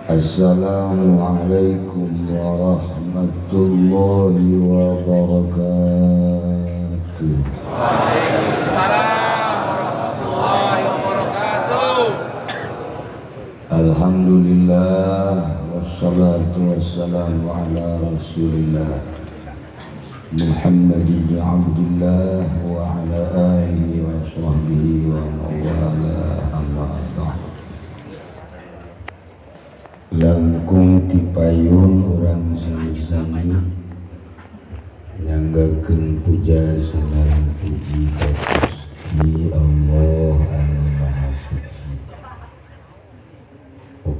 Assalamualaikum warahmatullahi wabarakatuh. Waalaikumsalam warahmatullahi wabarakatuh. Alhamdulillah wassalatu wassalamu ala Rasulillah Muhammad bin Abdullah wa ala alihi wa sahbihi wa mawala amma ba'd. Langkung tipayun orang sami-sami nyanggakeun puja sareng puji ka Gusti Allah anu Maha Suci.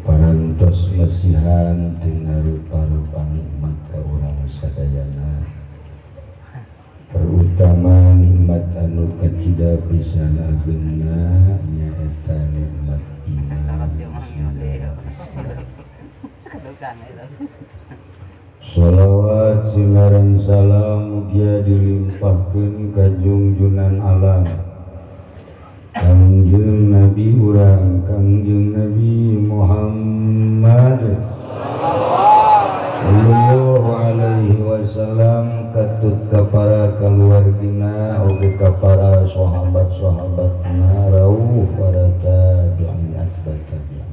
Parantos masihan tina rupa-rupa nikmat ka urang sadayana, terutama nikmat anu kacida pisan ageuna nyaeta nikmat iman. Sholawat sinaran salam mugia dilimpahkeun ka junjunan alam Kangjeng Nabi urang Kangjeng Nabi Muhammad sallallahu alaihi wasallam, katut ka para kaluargina oge ka para sahabat-sahabatna rawuh para tabi'in asbat tabi'in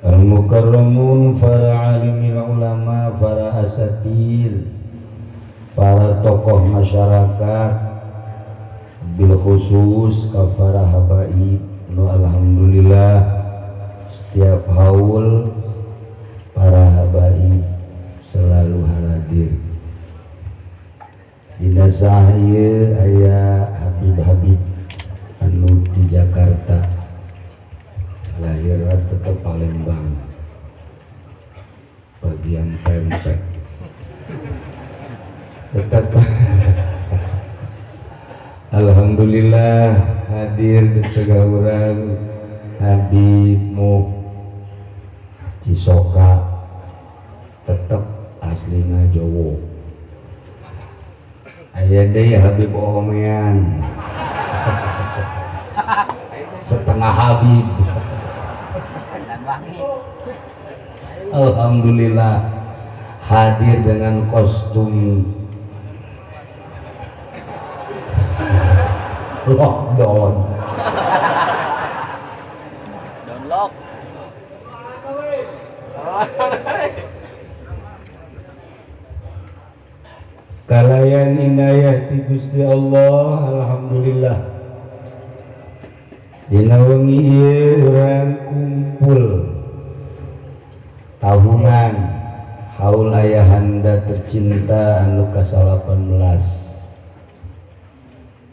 al-mukarramun, para alimil ulama, para asatir, para tokoh masyarakat, bil khusus ka para habaib nu alhamdulillah setiap haul para habaib selalu hadir. Dina sahaya aya habib-habib anu di Jakarta, lahiran tetap Palembang, bagian pempek tetap alhamdulillah hadir di tengah urang Habib Mu Cisoka, tetap aslinya Jowo. Aya deui Habib Omean setengah Habib. Alhamdulillah hadir dengan kostum lockdown. Download. Kalayan inayah ti Gusti Allah, alhamdulillah. Dina wengi ieu urang kumpul tahunan haul ayahanda tercinta anu ka-18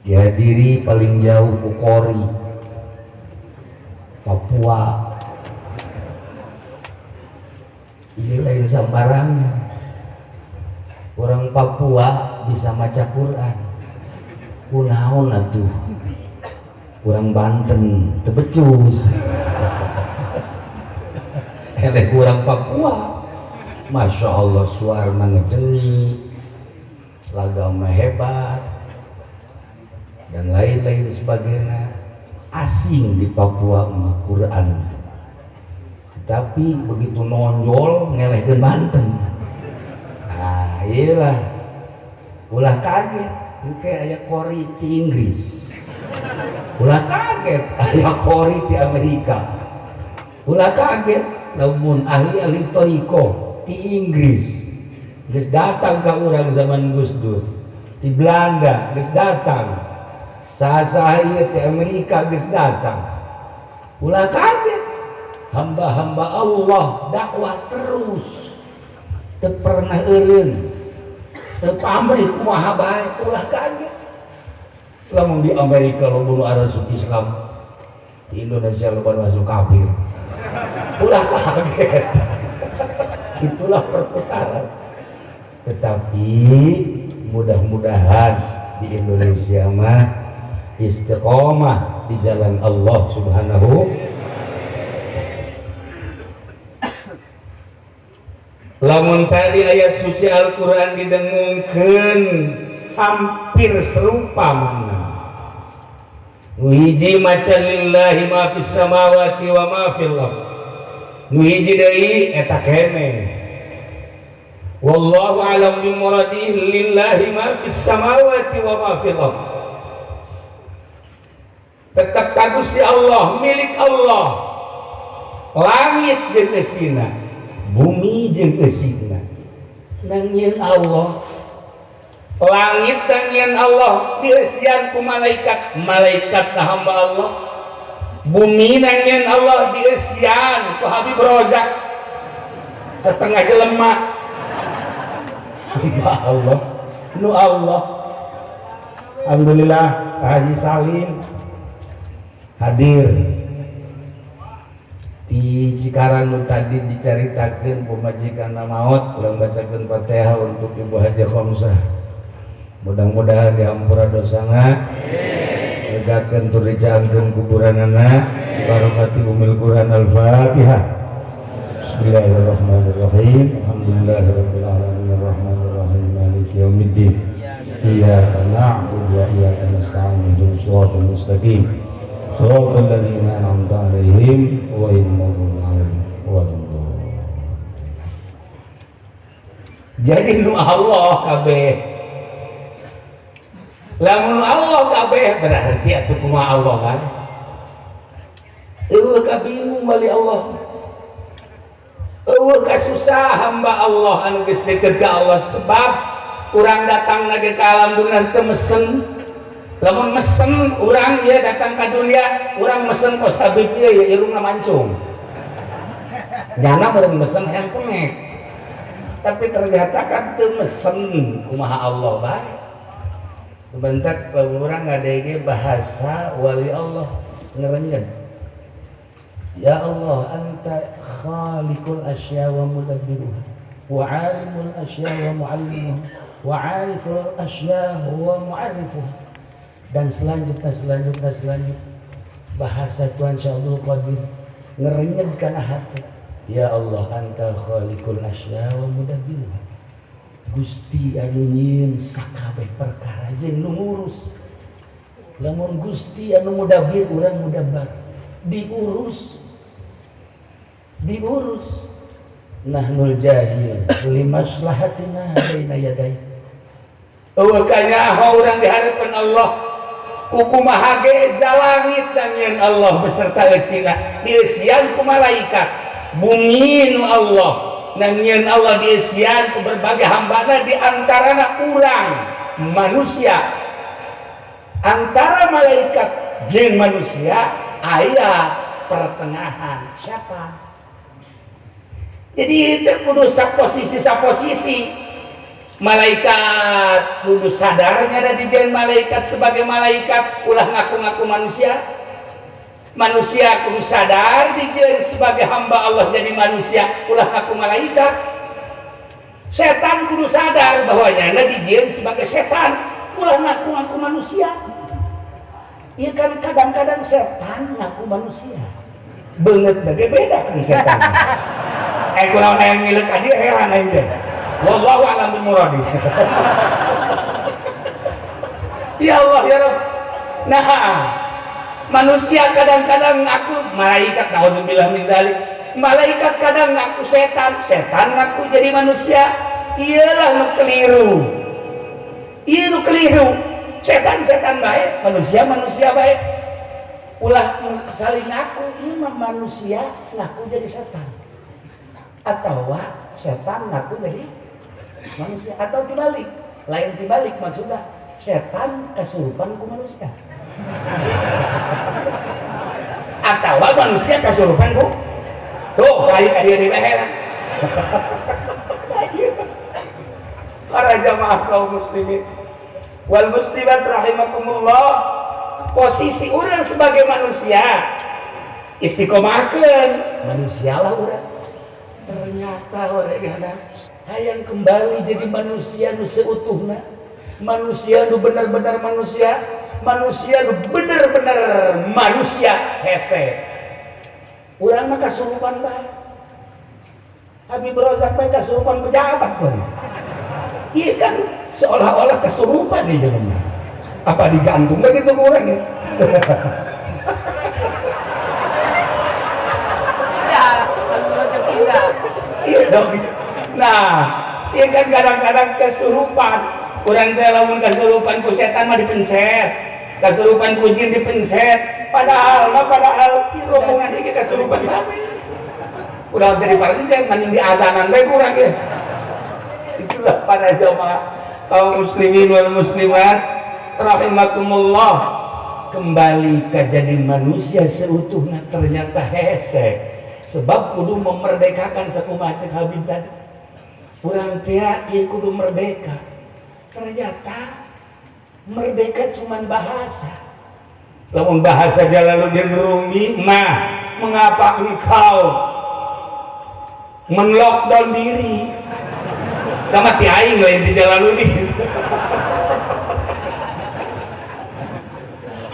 dihadiri paling jauh ku Kori, Papua. Ini lain sambarang orang Papua bisa maca Quran, kunaon atuh kurang Banten tebecus eleh kurang Papua, Masya Allah suara ngecengi, lagama hebat dan lain-lain sebagainya. Asing di Papua mah Quran, tapi begitu nonjol ngelehkeun Banten. Nah iyalah ulah kaget engke aya Kori di Inggris, ulah kaget aya Kori di Amerika, ulah kaget namun ahli-ahli Toriko di Inggris geus datang ka urang zaman Gus Dur, di Belanda geus datang, saha-saha ieu di Amerika geus datang. Ulah kaget hamba-hamba Allah dakwah terus teu pernah eureun, teu pamrih kumaha bae. Ulah kaget lamun di Amerika loba nu arasuk Islam, di Indonesia loba masuk kafir. Ulah kaget. Itulah perputaran. Tetapi mudah-mudahan di Indonesia mah istiqomah di jalan Allah Subhanahu. Lamun tadi ayat suci Al-Quran didengungkeun hampir serupa mana Nu hiji maca lillahi ma fis samawati wa ma fil ardh. Nu hiji deui eta keneh. Wallahu a'lam bi muradihi lillahi ma fis samawati wa ma fil ardh. Tetap ka Gusti Allah, milik Allah. Langit jeung eusina, bumi jeung eusina. Nangieun Allah. Langit nangieun Allah, dieusian ku malaikat, malaikatna hamba Allah. Bumi nangieun Allah, dieusian ku Habib Rozak. Setengah jelema hamba Allah, nu Allah. Alhamdulillah Haji Salim hadir di Cikarang nu tadi dicaritakeun pemajikan maot, ulang bacakeun Fatihah untuk Ibu Haja Khamsah. Mudah-mudahan diampura dosana, legakeun tur dicaangkeun kuburanana, barokati umil Quran Al-Fatihah. Bismillahirrahmanirrahim. Alhamdulillahirabbil alamin arrahmanir rahim maliki yaumiddin. Iyyaka na'budu wa iyyaka nasta'in ihdinas siratal mustaqim. Shiratal ladzina an'amta 'alaihim ghairil maghdubi 'alaihim waladdallin. Jadi nu Allah kabeh. Lamun Allah kabeh berarti atuh kumaha Allah kan? Eueuh kabingung bali Allah. Eueuh kasusah hamba Allah anu geus deukeut ka Allah sebab urang datang lagi ke alam dunia teu mesen. Lamun mesen urang ieu datang ka dunia, urang mesen kos Habib ieu ya irungna mancung. Nyana meureun mesen hayang penek. Tapi ternyata kan teu mesen kumaha Allah bae. Bentak urang ngadege bahasa wali Allah ngerengen. Ya Allah, anta khaliqul asya wa mudabbiruha wa alimul asya wa muallimuha wa ariful asya wa mu'arrifuha. Dan selanjutnya bahasa Tuhan Syaikhul Qadir ngerengen kana hati. Ya Allah, anta khaliqul asya wa mudabbiruha. Gusti anu nyieun sakabeh perkara jeung nu ngurus. Lamun Gusti anu mudabbir urang mudabbar, diurus. Nahnul jahil limaslahatina baina yaday. Eueuh kanyaho urang dihareupeun Allah ku kumaha ge jalangit nangieun Allah beserta eusina, dieusian ku malaikat. Bumi nu Allah nangieun Allah dieusian ku berbagai hambana, di antarana urang manusia. Antara malaikat jeung manusia aya pertengahan siapa? Jadi itu kudu saposisi. Malaikat kudu sadar ada di jalan malaikat sebagai malaikat, ulah ngaku-ngaku manusia. Manusia kudu sadar di jalan sebagai hamba Allah jadi manusia, ulah ngaku malaikat. Setan kudu sadar bahwanya di jalan sebagai setan, ulah ngaku-ngaku manusia. Iya kan kadang-kadang setan ngaku manusia. Beungeut beda kan setan. Kunaon hayang ngileuk ka dieu heran aing teh. Wallahu a'lam bimuradi. Ya Allah ya Rabb. Nah, manusia kadang-kadang ngaku malaikat, naudzubillah min dzalik. Malaikat kadang ngaku setan, setan ngaku jadi manusia. Iyalah nu keliru. Ieu nu keliru. Setan baik, manusia baik. Ulah saling ngaku ieu mah manusia ngaku jadi setan. Atau setan ngaku jadi manusia, atau dibalik, lain dibalik maksudnya setan kasurupan ku manusia, atau manusia kasurupan ku tuh kali dia di leher. Para jamaah kaum muslimin wal muslimat rahimakumullah, posisi orang sebagai manusia istiqomahkeun manusialah urang. Ternyata orang hayang kembali jadi manusia nu seutuhna, manusia nu benar-benar manusia, manusia nu benar-benar manusia hese. Urang mah kasurupan bae. Habib Rozak bae kasurupan pejabat kan. Iya kan seolah-olah kesurupan di jelema. Apa digantung begitu kurang ya? Iya dong. Nah, iya kan kadang-kadang kesurupan. Kurang teh lamun kesurupan ku setan mah dipencet. Kesurupan ku jin dipencet. Padahal rombongan iki kesurupan bae. Udah dari pencet mending di adanan bae kurang ya. Itulah para jamaah kaum muslimin wal muslimat rahimakumullah, kembali ke jadi manusia seutuhnya ternyata hese. Sebab kudu memerdekakan sakumaha cek Habib tadi. Urang teh ieu kudu merdeka. Ternyata merdeka cuman bahasa. Lamun bahasa Jalaluddin Rumi, mengapa engkau men-lockdown diri? Sama ti aing lain di Jalaluddin.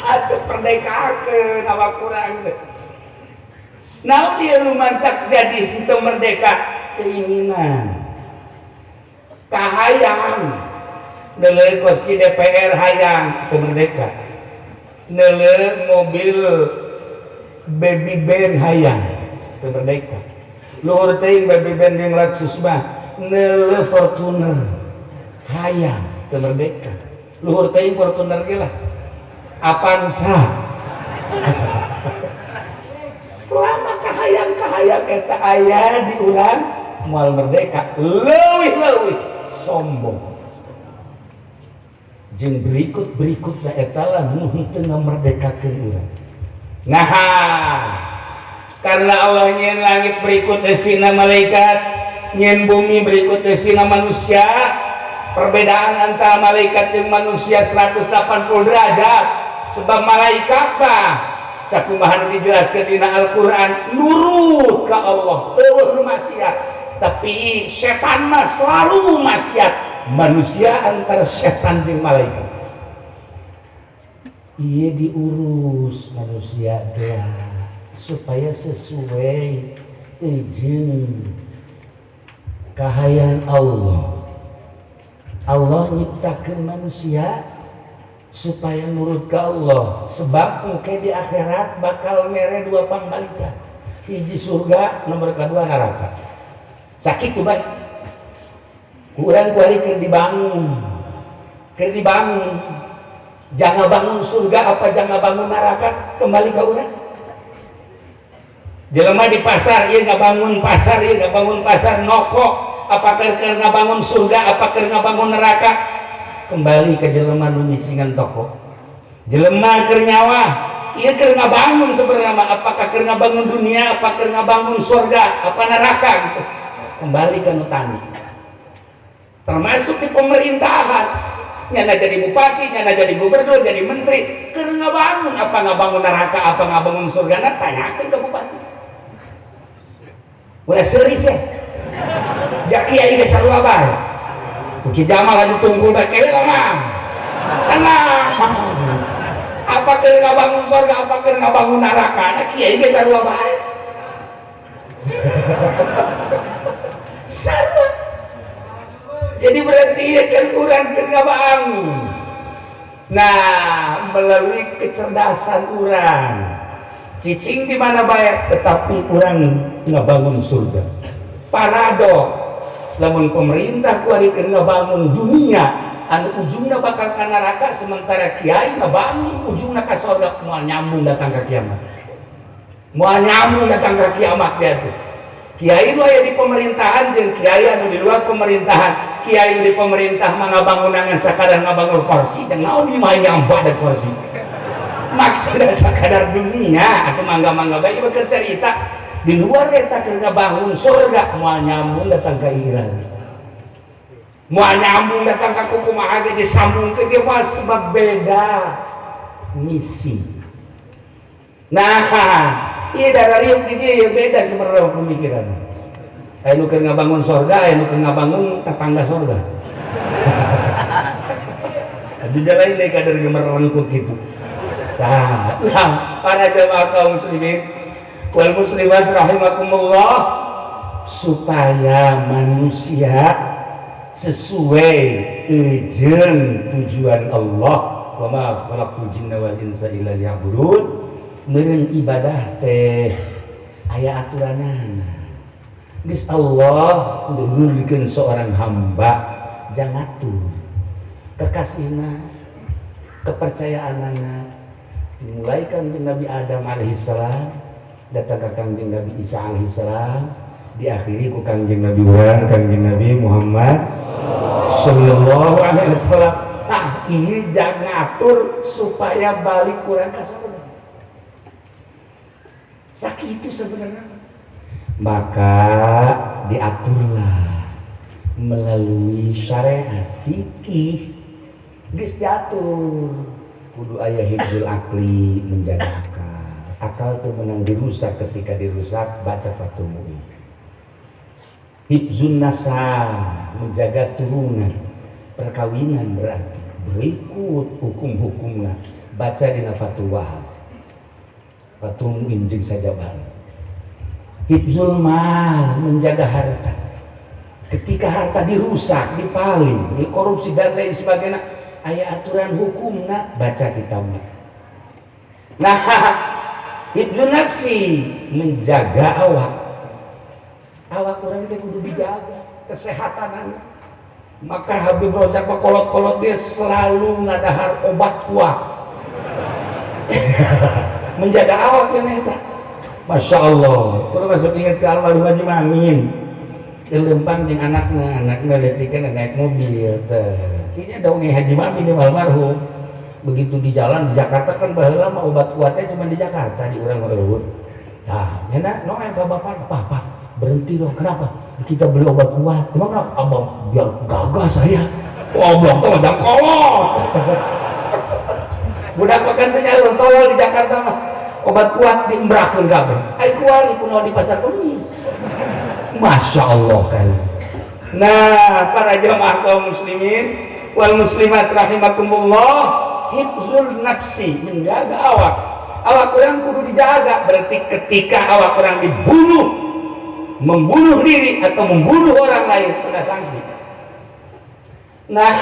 Aduh perdekakeun awak kurang teh. Naon dia lumantak jadi untuk merdeka keinginan. Kahayang neuleuh kursi DPR hayang teu merdeka. Neuleuh mobil baby band hayang teu merdeka. Luhur teuing baby band jeung Lexus mah neuleuh Fortuner hayang teu merdeka. Luhur teuing Fortuner ge lah Avanza. Selama kahayang eta aya di urang moal merdeka leuwih sombong. Jeung berikut eta lah nu teu ngamerdekakeun urang. Nah, karena Allah nyeun langit berikut eusina malaikat, nyeun bumi berikut eusina manusia, perbedaan antara malaikat jeung manusia 180 derajat. Sebab malaikat mah sakumaha nu dijelaskeun dina Al-Qur'an nurut ka Allah, teueuh nu maksiat. Tapi setan mah selalu maksiat. Manusia antara setan jeung malaikat. Ieu diurus manusia teh supaya sesuai jeung kahayang Allah. Allah nyiptakeun manusia supaya nurut ke Allah, sebab engke di akhirat bakal mere dua pambalikan, hiji surga, nomor kedua neraka. Sakit tuh baik kurang kuari keur dibangun jangan bangun surga apa jangan bangun neraka, kembali ke urang. Jelema di pasar ieu ngabangun pasar, ieu ngabangun pasar nokok, apakah keur ngabangun surga apa keur ngabangun neraka, kembali ke jelema nu nyicingan toko. Jelema keur nyawa ieu keur ngabangun sebenarnya apakah keur ngabangun dunia apa keur ngabangun surga apa neraka gitu, kembali ke nu tani. Termasuk di pemerintahan, nyana jadi bupati, nyana jadi gubernur, jadi menteri, keur ngabangun apa ngabangun neraka apa ngabangun surga, na tanyakeun ke bupati. Ulah seuris ya. Jak kiai ge sarua bae. Uki Jamal anu tunggu bae kewe lamang. Tenang. Apa keur ngabangun surga apa keur ngabangun neraka, na kiai ge sarua bae. Sarua. Jadi berarti kan urang keur ngabangun. Nah, melalui kecerdasan urang, cicing di mana baik, tetapi urang ngabangun surga. Paradok, lamun pemerintah kuari keur ngabangun dunia, anu ujungna bakal ka neraka, sementara kiai ngabangun ujungna ka surga, moal nyambung datang ka kiamat. Moal nyambung datang ka kiamat dia tuh. Kiai nu aya di pemerintahan jeung kiai anu di luar pemerintahan, kiai nu di pemerintah mah ngabangunangan sakadar ngabangun kursi, jeung naon di mah nyambah da kursi. Maksudna sakadar dunia atau mangga-mangga bae ieu keur cerita di luar eta keur ngabangun surga, moal nyambung datang ka irang. Moal nyambung datang ka kumaha ge disambungkeun ge mah sebab beda misi. Nah, iya darariuk di dia beda sebenarnya pemikiran. Anu keur ngabangun surga, anu keur ngabangun tetangga surga. Di jalan ini kader gemerengkut gitu. Nah, para jemaah kaum muslimin wal muslimat rahimakumullah, supaya manusia sesuai jeung tujuan Allah wa ma khalaqtul jinna wal insa illa liya'budun. Meureun ibadah teh aya aturanana. Geus Allah nulurkeun seorang hamba jangan atur kekasihna, kepercayaanana dimulai kanjeng Nabi Adam alaihissalam datang ke kanjeng Nabi Isa alaihissalam, diakhiri ku kanjeng Nabi urang kanjeng Nabi Muhammad sallallahu alaihi wasallam. Nah, ieu jangan ngatur supaya balik urang ka surga. Sakitu sebenarnya. Maka diaturlah melalui syariat fikih. Geus diatur kudu aya hifdzul akli, menjaga akal. Akal tuh menang dirusak, ketika dirusak baca Fathul Mu'in. Hifdzun nasab, menjaga turunan, perkawinan berarti berikut hukum-hukumna baca dina Fathul Wahab, Fathul Mu'in jeung sajabal. Hifdzul mal, menjaga harta. Ketika harta dirusak, dipaling, dikorupsi dan lain sebagainya, aya aturan hukumna baca kitabna. Nah, hifdzun nafsi, menjaga awak. Awak orang itu kudu dijaga kesehatanannya. Maka Habib Rozak kolot-kolot dia selalu ngadahar obat kuat. Menjaga awak yang eta. Masya Allah, kurang masuk ingat ke almarhum Haji Mamin. Dilempang dengan anaknya letikan naik mobil. Kayaknya dongeng Haji Mamin di almarhum. Begitu di jalan di Jakarta kan baheula mah obat kuatnya cuma di Jakarta di urang Erut. Nah, enak noel ke bapak, papa berhenti dong. Kenapa? Kita beli obat kuat. Emang kenapa? Abang biar gagah saya. Oh, abang tuh macam kolot. Budak makan teh nyalon tolol di Jakarta mah. Obat kuat diembrakeun kabeh. Ai kuali kunaon di pasar Kemis. Masya Allah kan. Nah, para jamaah kaum muslimin wal muslimat rahimakumullah, hifzul nafsi, menjaga awak. Awak orang kudu dijaga, berarti ketika awak orang dibunuh, membunuh diri atau membunuh orang lain, kena sanksi. Nah,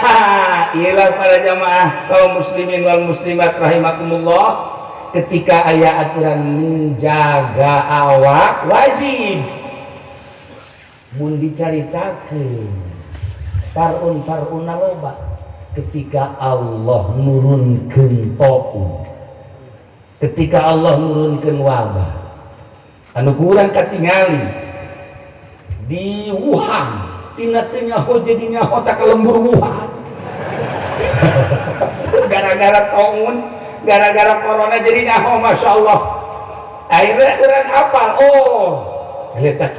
ialah para jamaah kaum muslimin wal muslimat rahimakumullah, ketika aya aturan menjaga awak wajib. Mun dicaritakeun farun loba ketika Allah nurunkeun taun, ketika Allah nurunkeun wabah anu kurang katingali di Wuhan, tina teu nyaho jadi nyaho tak kelembur Wuhan. Gara-gara taun, gara-gara corona jadi nyaho, Masya Allah. Akhirnya orang hafal, oh geletak.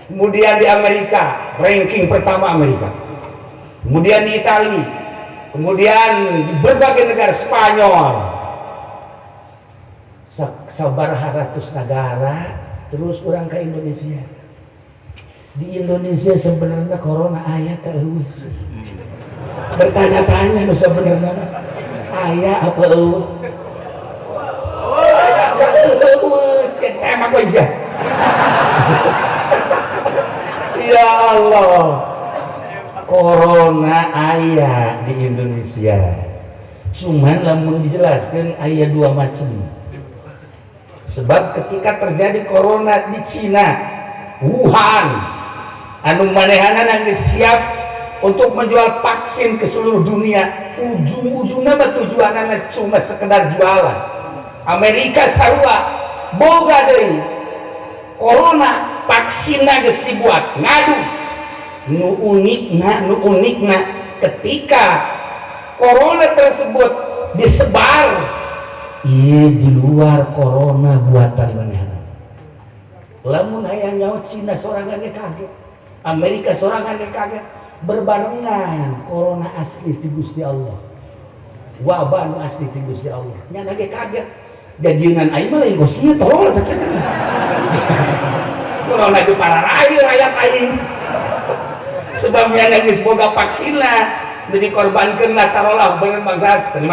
Kemudian di Amerika, ranking pertama Amerika. Kemudian di Italia, kemudian di berbagai negara, Spanyol, sabaraha ratus negara, terus orang ke Indonesia. Di Indonesia sebenarnya corona ayat terus. Bertanya-tanya sebenarnya ayat apa terus? Kita emang aja. Ya Allah, corona aya di Indonesia. Cuman lamun dijelaskan aya dua macam. Sebab ketika terjadi corona di Cina, Wuhan, anu manehana geus siap untuk menjual vaksin ke seluruh dunia, ujung-ujungnya mah tujuanana cuma sekedar jualan. Amerika sarua boga deui corona, vaksinna geus dibuat, ngadu. Nu unikna ketika corona tersebut disebar, iya di luar corona buatan manehna. Lamun aya nyawa Cina sorangan ge kaget, Amerika sorangan ge kaget, berbarengan corona asli ti Gusti Allah, wabah nu asli ti Gusti Allah, nya ge kaget. Jadian aing mah lain Gusti tolong sakit. Corona itu para rakyat aing. Sebabnya geus boga vaksin lah, dikorbankeun lah taruhlah bener bangsa 500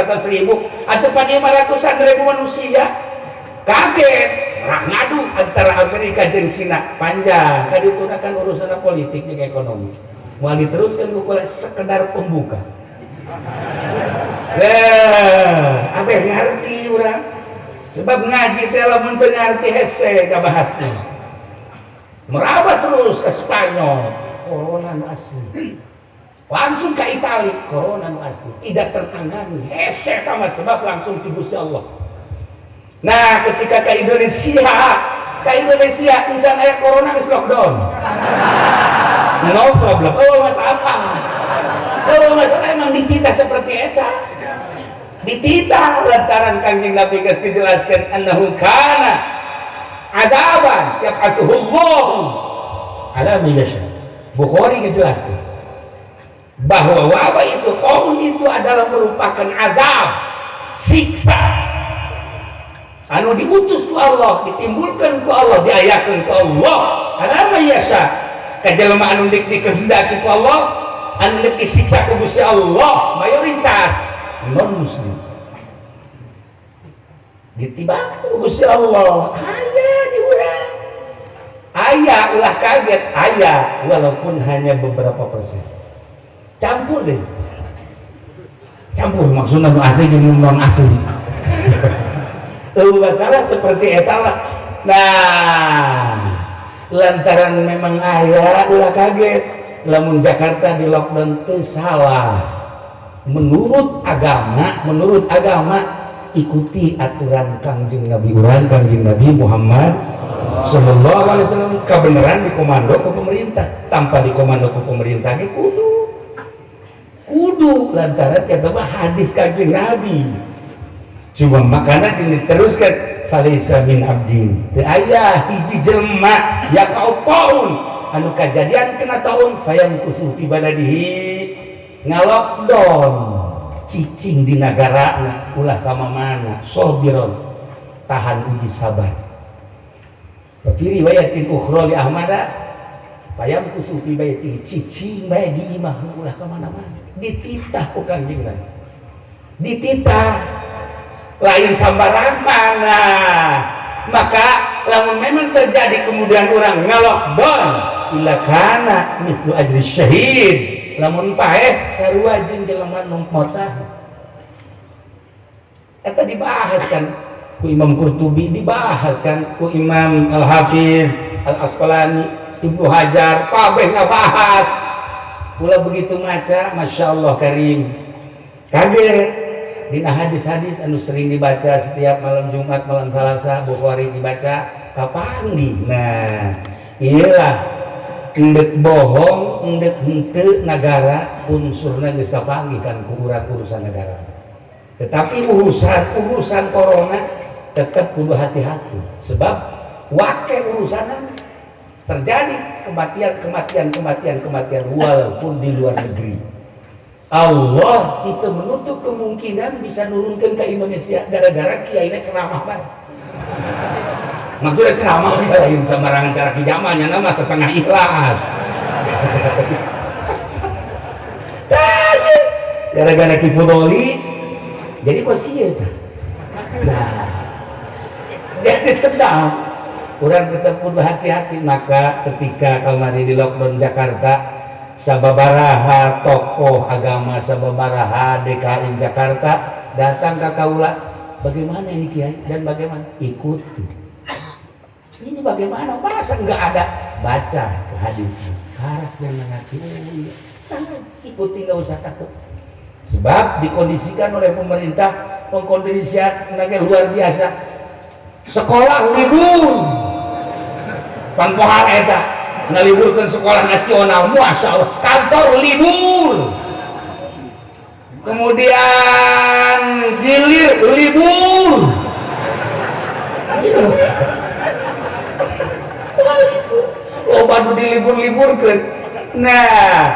atau 1000 atau pan 500-an ribu manusia. Kaget, rah ngadu antara Amerika jeung Cina panjang. Kaditu kan urusan politik jeung ekonomi. Moal diteruskeun ku sekedar pembuka. Abeh ngerti urang. Sebab ngaji teh lamun teu ngarti hese kabahasna. Merawat terus ke Spanyol, corona nu asli. Langsung ke Itali, corona nu asli. Tidak tertangani, hese sama sebab langsung ti Gusti Allah. Nah, ketika ke Indonesia encan aya corona geus lockdown. No problem. Masalah emang dititah seperti eta. Dititah lantaran Kangjeng Nabi geus dijelaskeun annahu kana adaban yab'atsuhullahu ala miyasha. Bukhari ngejelaskeun bahwa wabah itu, kaum itu adalah merupakan adab, siksa anu diutus ku Allah, ditimbulkan ku Allah, diayakeun ku Allah ala miyasha ka jelema anu dikehendaki ku Allah, anu disiksa ku Gusti Allah, mayoritas non muslim ditibakan ku Gusti Allah. Aya di urang, aya ulah kaget, aya walaupun hanya beberapa persen. Campur deh, campur maksudnya nu asli jeung non asli. Masalah seperti eta lah. Nah, lantaran memang aya ulah kaget lamun Jakarta di lockdown teu salah. Menurut agama ikuti aturan Kangjeng Nabi urang, Kangjeng Nabi Muhammad sallallahu alaihi wasallam. Kebenaran dikomando ke pemerintah, tanpa dikomando ke pemerintah ge kudu lantaran eta mah hadis Kangjeng Nabi. Cuma makana diteruskan falaisa min abdin, teu aya hiji jelema ya kaupaun anu kajadian kena taun fayam kusu fi baladihi ngalokdown cicing di nagarana ulah kamana sobiron tahan uji sabar. Fi riwayatin ukhra li Ahmada payam kusu fi baiti cicing bae di imah ulah kamana-mana dititah ku Kangjeng Nabi, dititah lain sambaran mana. Maka lamun memang terjadi kemudian orang ngalokdown ila kana mithlu ajri syahid, lamun paeh sarua jeung jelema nu maut syahid. Eta dibahas kan ku Imam Qurtubi, dibahas kan ku Imam Al-Hafiz Al-Asqalani, Ibnu Hajar, kabeh ngabahas. Ulah begitu maca, masyaallah karim. Kaget dina hadis-hadis anu sering dibaca setiap malam Jumat, malam Salasa, Bukhari dibaca kapan di. Nah, iyalah endek bohong, endek henteu negara unsurna geus kapanggih kan ku urusan negara. Tetapi urusan corona tetap kudu hati-hati sebab wake urusanan terjadi kematian walaupun di luar negeri. Allah itu menutup kemungkinan bisa nurunkan ke Indonesia gara-gara kiainya ceramah bae. Maksudnya ceramah lain sembarangan cara kijamannya nama setengah ikhlas. Gara-gara kifudoli jadi kok sih ya. Nah, dia ditendang. Orang tetap kudu hati-hati. Maka ketika kemarin di lockdown Jakarta, sababaraha tokoh agama, sababaraha DKI Jakarta datang ke kaula, bagaimana ini Kiai dan bagaimana? Ikuti. Ini bagaimana? Masa enggak ada? Baca hadis. Harap yang mengerti. Ikuti, nggak usah takut. Sebab dikondisikan oleh pemerintah, pengkondisian luar biasa. Sekolah libur. Panpohal eta ngaliburkan sekolah nasional, masya Allah. Kantor libur. Kemudian gilir libur. Loba nu dilibur-liburkeun. Nah,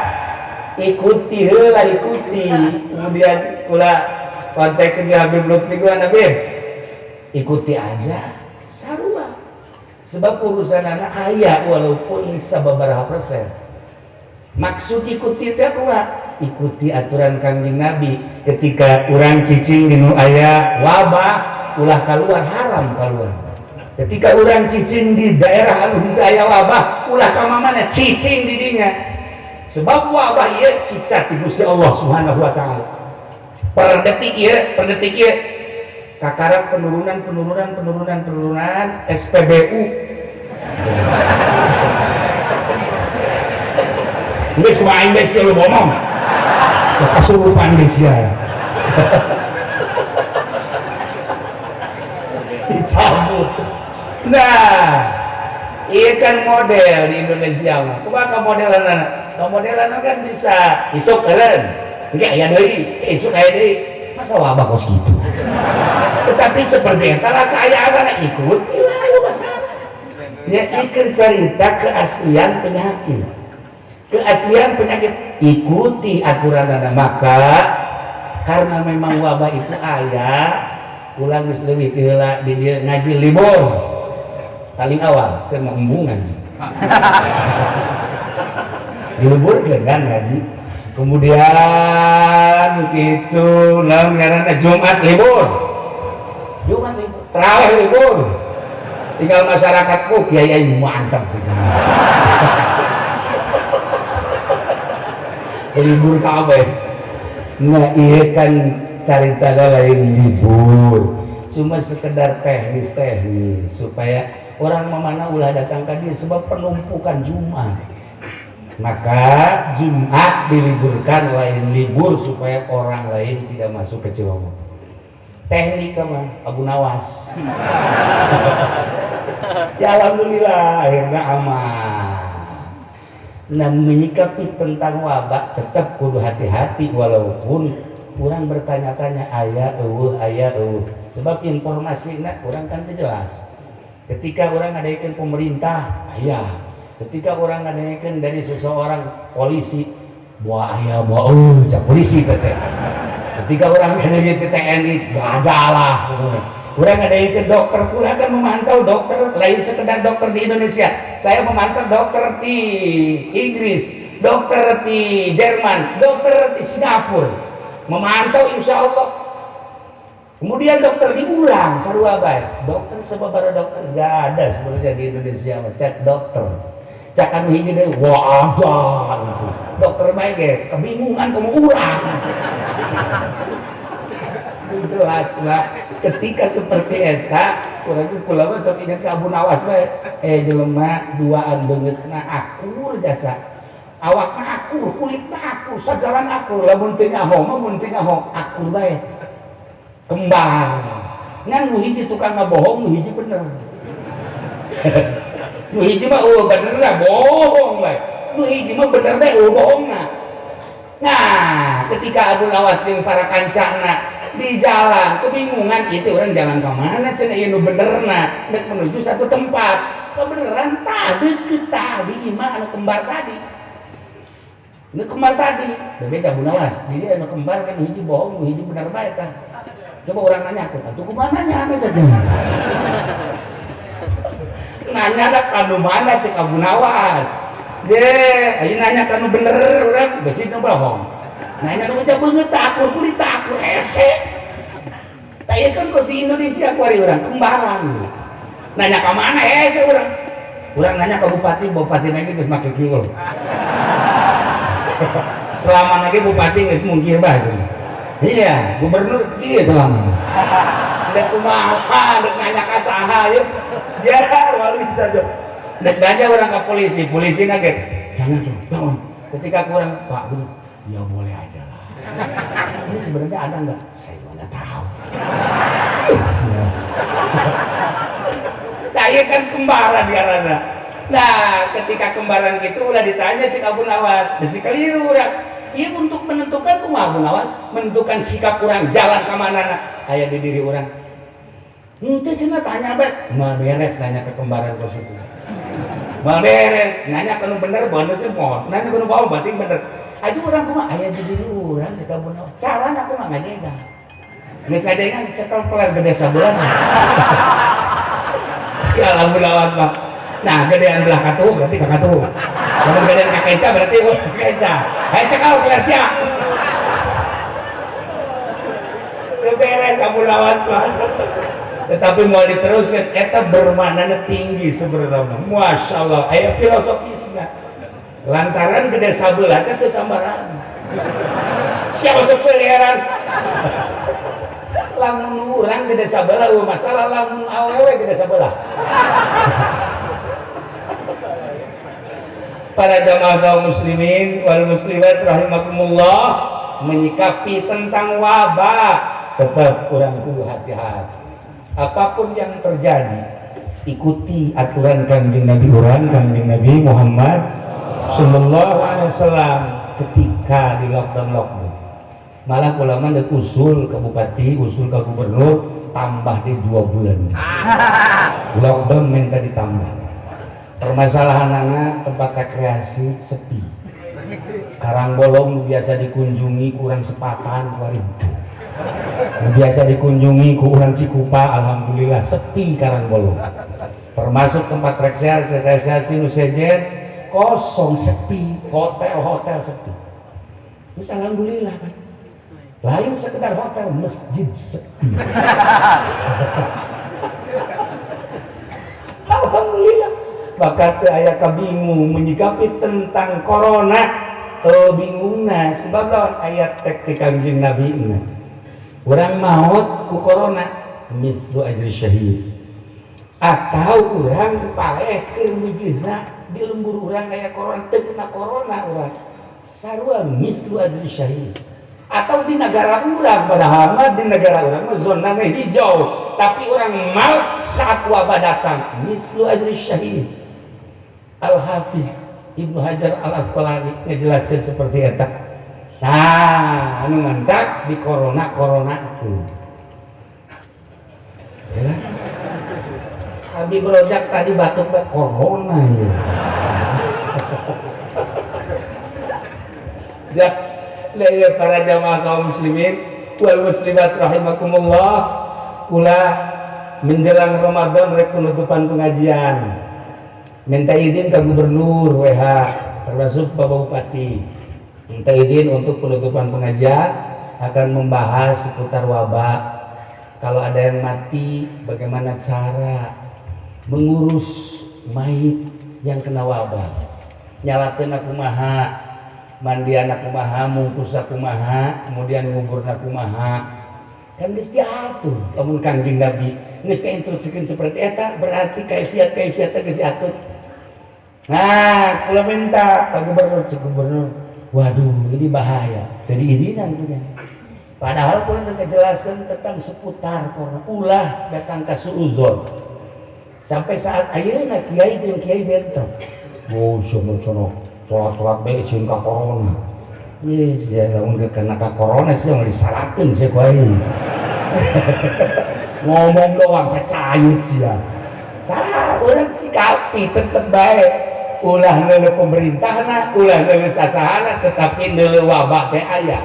ikuti heula, ikuti. Kemudian kula kontak ke Habib Lutfi gua Nabi. Ikuti aja sarua. Sebab urusan anak aya walaupun sababaraha persen. Maksud ikuti teh kumaha? Ikuti aturan Kangjeng Nabi. Ketika urang cicing dinu aya wabah ulah keluar, haram keluar. Ketika urang cicing di daerah anu aya wabah ulah ka mana cicing di dinya. Sebab wabah ieu siksa ti Gusti Allah Subhanahu wa taala. per detik ya kakarak penurunan SPBU ini semua Indonesia lu ngomong kesurupan Indonesia dicabut. Nah iya kan model di Indonesia mah kumaha modelan kan bisa isuk keren enggak aya deui isuk aya deui masa wabah kos gitu. Tetapi seperti eta lah kaayaan ikuti lah aya masalah nya ieu cerita keaslian penyakit ikuti aturanana. Maka karena memang wabah itu aya ulang geus leuwih ti heula di dieu ngaji libur paling awal keur embungan diliburkeun kan ngaji kemudian gitu naon ngaranna Jumat libur tarawih libur tinggal masyarakatku kiai mantap libur kabeh. Nah iya kan carita lain libur cuma sekedar teknis supaya orang memana ulah datang ke dia sebab penumpukan Jumat. Maka Jumat diliburkan lain libur supaya orang lain tidak masuk ke Ciloma. Teknik mah Abu Nawas. Ya alhamdulillah akhirnya aman. Nah menyikapi tentang wabah tetap kudu hati-hati walaupun kurang bertanya-tanya ayah sebab informasinya kurang kan jelas. Ketika orang ngadaikeun pemerintah ayah, ketika orang ngadaikeun dari seseorang polisi bawa ayah cak polisi teteh. Ketika orang ngadaikeun TNI gagalah. Orang ngadaikeun dokter pula akan memantau dokter lain sekedar dokter di Indonesia. Saya memantau dokter di Inggris, dokter di Jerman, dokter di Singapura. Memantau insya Allah. Kemudian dokter diulang sarua bae. Dokter sababaraha dokter gak ada sebenarnya di Indonesia. Cek dokter. Cak anu hiji deui wah ada itu. Dokter bae ge kebingungan kamu ulang. Jelas lah ketika seperti eta kurang kula sok ingat ke Abu Nawas bae jelema duaan beungeutna akur jasa awakna akur kulitna akur sagalan akur lamun teu nyaho akur bae kembang ngan nu hiji tukang ngabohong nu hiji bener nu hiji mah bener lah bohong bae nu hiji mah bener bae bohongna. Nah ketika Abu Nawas jeung para kancana di jalan kebingungan itu orang jalan ke mana cenah ieu nu benerna nek menuju satu tempat kebeneran tadi kita di imah anu kembar tadi nu kembar tadi beda Abu Nawas jadi anu kembar kan hiji bohong hiji bener bae tah coba orang nanya atuh kumaha nanya cenah nanya da kanu mana cek Abu Nawas ayeuna nanya kanu bener urang beusi nu bohong. Nanya nu baca beungeut akur kulit akur hese. Tah kan kos di Indonesia ku ari urang kembaran. Nanya ka mana hese urang. Urang nanya ka bupati lagi geus make kieu. Selama lagi bupati geus mungkir bae. Iya, gubernur kieu selama. Dek kumaha, dek nanya ka saha yeuh. Ya, wali saja. Dek nanya urang ka polisi nage. Jangan. Ketika kurang Pak Guru, ya boleh aja lah. Ini sebenarnya ada nggak? Saya nggak tahu. Nah, iya kan kembaran karena. Nah, ketika kembaran gitu udah ditanya cik Abu Nawas, besi keliru orang. Iya untuk menentukan kumaha Abu Nawas, menentukan sikap orang jalan ke mana aya di diri orang. Itu cina tanya bet, mal beres nanya ke kembaran kos itu. Mal beres, nanya kanu bener, bener sih mohon. Nanya kanu bau berarti bener. Aduh orang kumaha aya di diri orang cek Abu Nawas. Carana kumaha ngadengan. Geus ngadengan cekel peler gede sabulan. Sial Abu Nawas mah. Nah, gedean belah katuh berarti ka katuh. Lamun gedean ka keca berarti keca. Hayu cekal peler sia. Teu beres Abu Nawas mah. Tetapi mau diteruskan eta bermakna tinggi sebenarnya. Masya Allah aya filosofisnya lantaran gede sabelah teh sambaran Siapa sukses heran? Lamun urang di desa belah masalah, lamun awewe di desa belah. Para jamaah kaum muslimin wal muslimat rahimakumullah, menyikapi tentang wabah tetap kurang kudu hati-hati. Apapun yang terjadi, ikuti aturan Kanjeng Nabi Kanjeng Nabi Muhammad sallallahu alaihi wasallam ketika di lockdown. Malah ulama ada usul ke bupati, usul ke gubernur tambah di 2 bulan. Lockdown minta ditambah. Permasalahan anak tempat rekreasi sepi. Karangbolong biasa dikunjungi kurang sepatan 2000. Biasa dikunjungi kurang Cikupa, alhamdulillah sepi Karangbolong. Termasuk tempat rekreasi nusejen kosong sepi, hotel sepi. Terus alhamdulillah kan. Lain sekedar hotel, masjid sepi. Alhamdulillah. Maka teu aya kabingung menyikapi tentang corona, bingungna sebab lawan ayat tek ti Kanjeng Nabi na. Urang maut ku corona mithlu ajri syahid. Atau urang paeh keur mijirna di lembur urang aya corona, teu kena corona urang. Sarua mithlu ajri syahid. Atau di negara urang, padahal di negara urang zona hijau, tapi orang maut saat wabah datang mithlu ajri syahid. Al-Hafiz Ibnu Hajar Al-Asqalani ngejelaskan seperti eta. Nah, anu mantak di corona itu. Ya. Abi berojak tadi batuk ke corona ya. Ya, para jamaah kaum muslimin wal muslimat rahimakumullah, kula menjelang Ramadan rek penutupan pengajian. Minta izin ke gubernur WH termasuk Bapak Bupati, minta izin untuk penutupan pengajian akan membahas seputar wabah. Kalau ada yang mati, bagaimana cara mengurus mayit yang kena wabah, nyalateun kumaha, mandian kumaha, mungkus kumaha, kemudian ngubur kumaha. Kan geus diatur lamun Kanjeng Nabi geus kainstruksikeun seperti eta, berarti kaifiat geus diatur. Nah, kalau minta Pak Gubernur, waduh ini bahaya, jadi izinan punya. Padahal kalau mereka jelaskan tentang seputar corona, ulah datang ke suuzon. Sampai saat ayeuna kiai jeung kiai bentrok. Oh, sono sholat bae sieun ka corona. Yes, ya lamun kena ka corona sih yang disalakeun sih kuai. Ngomong doang sacayut sih ya. Tah, urang sikapi tetep bae. Ulah neuleuh pemerintahna, ulah neuleuh sasahana, tetapi neuleuh wabah teh aya.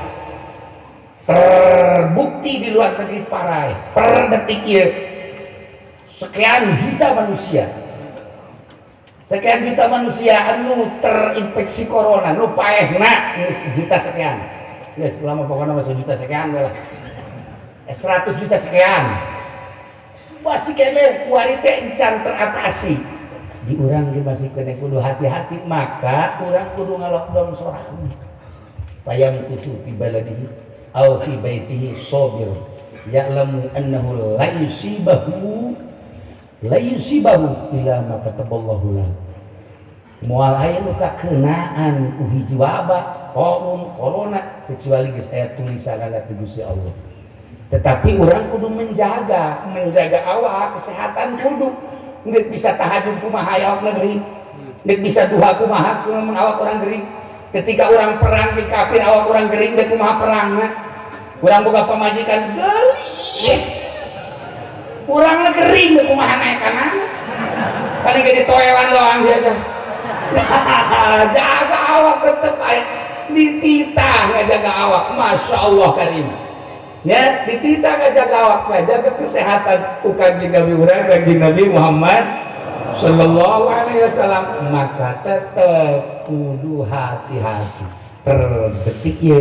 Terbukti di luar negeri parai. Per detik ieu sekian juta manusia anu terinfeksi corona, nu paehna sejuta sekian. Ya, selama pokoknya masih juta sekian lah. 100 juta sekian. Masih kene kuari teh encan teratasi. Di urang ge masih kena kudu hati-hati, maka urang kudu ngalockdown sorangan. Payam kutu fi baladihi aw fi baitihi sabir ya'lamu annahu la yusibahu ila ma kataballahu lahu. Moal aya nu kakenaan ku hiji wabah, corona kecuali geus aya tulisan ti Gusti Allah. Tetapi urang kudu menjaga awak kesehatan kudu. Nggak bisa tahajud kumaha awak negeri, nggak bisa duha kumaha kumaha awak orang gering. Ketika orang perang di kafir awak orang gering, nggak kumaha perangna. Orang boga pamajikan gelis, orang gering nggak kumaha naik kanan. Paling gak ditoelan doang biasa. Jaga awak tetep dititah nggak jaga awak, masya Allah karim. Ya, ditita jaga awak, jaga kesehatan Kanjeng Nabi Kanjeng Nabi Muhammad sallallahu alaihi wasallam, maka tetap kudu hati-hati. Terdetik ye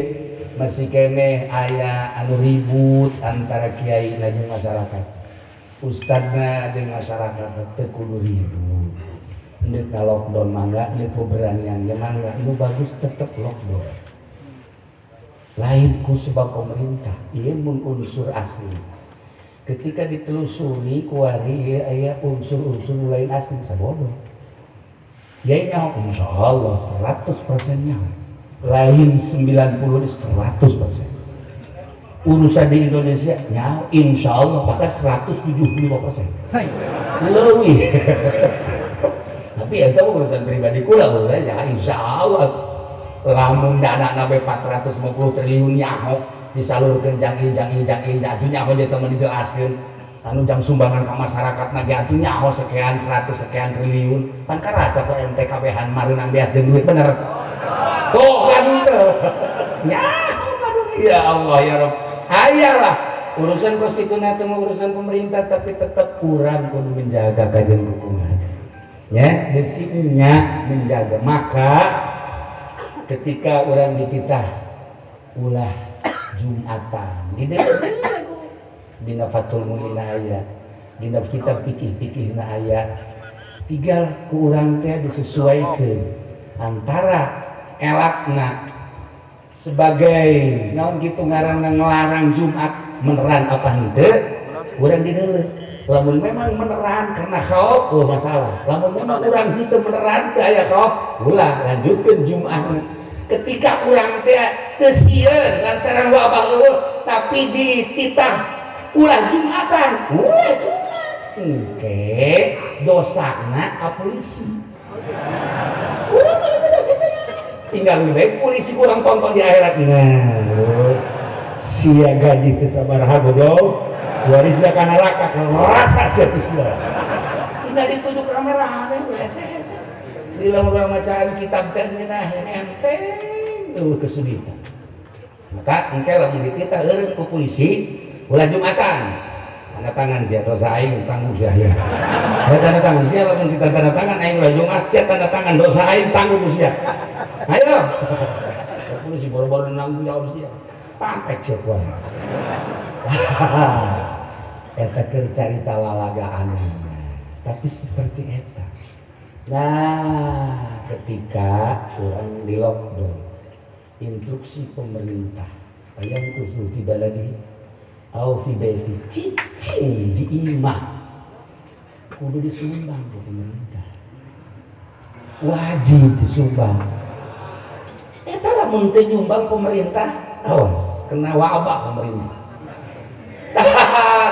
masih kene aya anu ribut antara kiai jeung masyarakat. Ustadzna jeung masyarakat teh kudu ribut. Neuk lockdown mangga, neuk keberanian mangga, nu bagus tetep lockdown. lain ku sebab pemerintah ieu mun unsur asli ketika ditelusuri kuari ieu aya unsur-unsur lain asli sabodo ya nyaho insyaallah 100% nyaho lain 90 100% urusan di Indonesia nyaho insyaallah bahkan 175% lebih tapi itu urusan pribadi kula ya insyaallah lamun dana nabe 450 triliun nyaho disalurkeun jang injang atuh nyaho dia teman dijelaskeun anu jang sumbangan ka masyarakat nage atuh nyaho sekian 100 sekian triliun pan karasa ke ente kabehan mareunang beas jeung duit bener tuh kan nyaho aduh ya Allah ya Rabb hayalah urusan kos kituna teh urusan pemerintah tapi tetap kurang kudu menjaga kajian hukuman ya bersihnya menjaga maka ketika orang dititah ulah Jumatan dina Fathul Muin aya dina kitab fikih aya tinggal ku urang teh disesuaikeun antara elakna sebagai naon kitu ngaranna ngelarang Jumat meneran apa henteu urang dideuleuh lamun memang meneran karena khauf masalah lamun memang urang henteu meneran teh aya khauf ulah lanjutkeun Jumat ketika urang teh teu sieun lantaran wabah eueuh tapi dititah ulah Jumatan ulah Jumat engke dosana polisi urang mah teu dosa tinggal lebih baik polisi kurang tonton di akhirat nah sia gaji teu sabaraha goblok warisnya ka neraka kerasa sia sia tinggal dituju kamera hese di lamun macaan kitab teh nah enteng kesulitan maka engke lamun dititah eureun ku polisi ulah Jumatan tanda tangan sia dosa aing tanggung sia ya tanda tangan sia lamun kita tanda tangan aing ulah Jumat sia tanda tangan dosa aing tanggung sia ayo polisi boro-boro nanggung jawab sia pantek sia kuat eta keur carita lalagaan tapi seperti eta nah ketika orang di lockdown instruksi pemerintah ayam khusus di baladi au fi baiti cicing di imah kudu disumbang ke pemerintah wajib disumbang eta lamun teu nyumbang pemerintah awas kena wabah pemerintah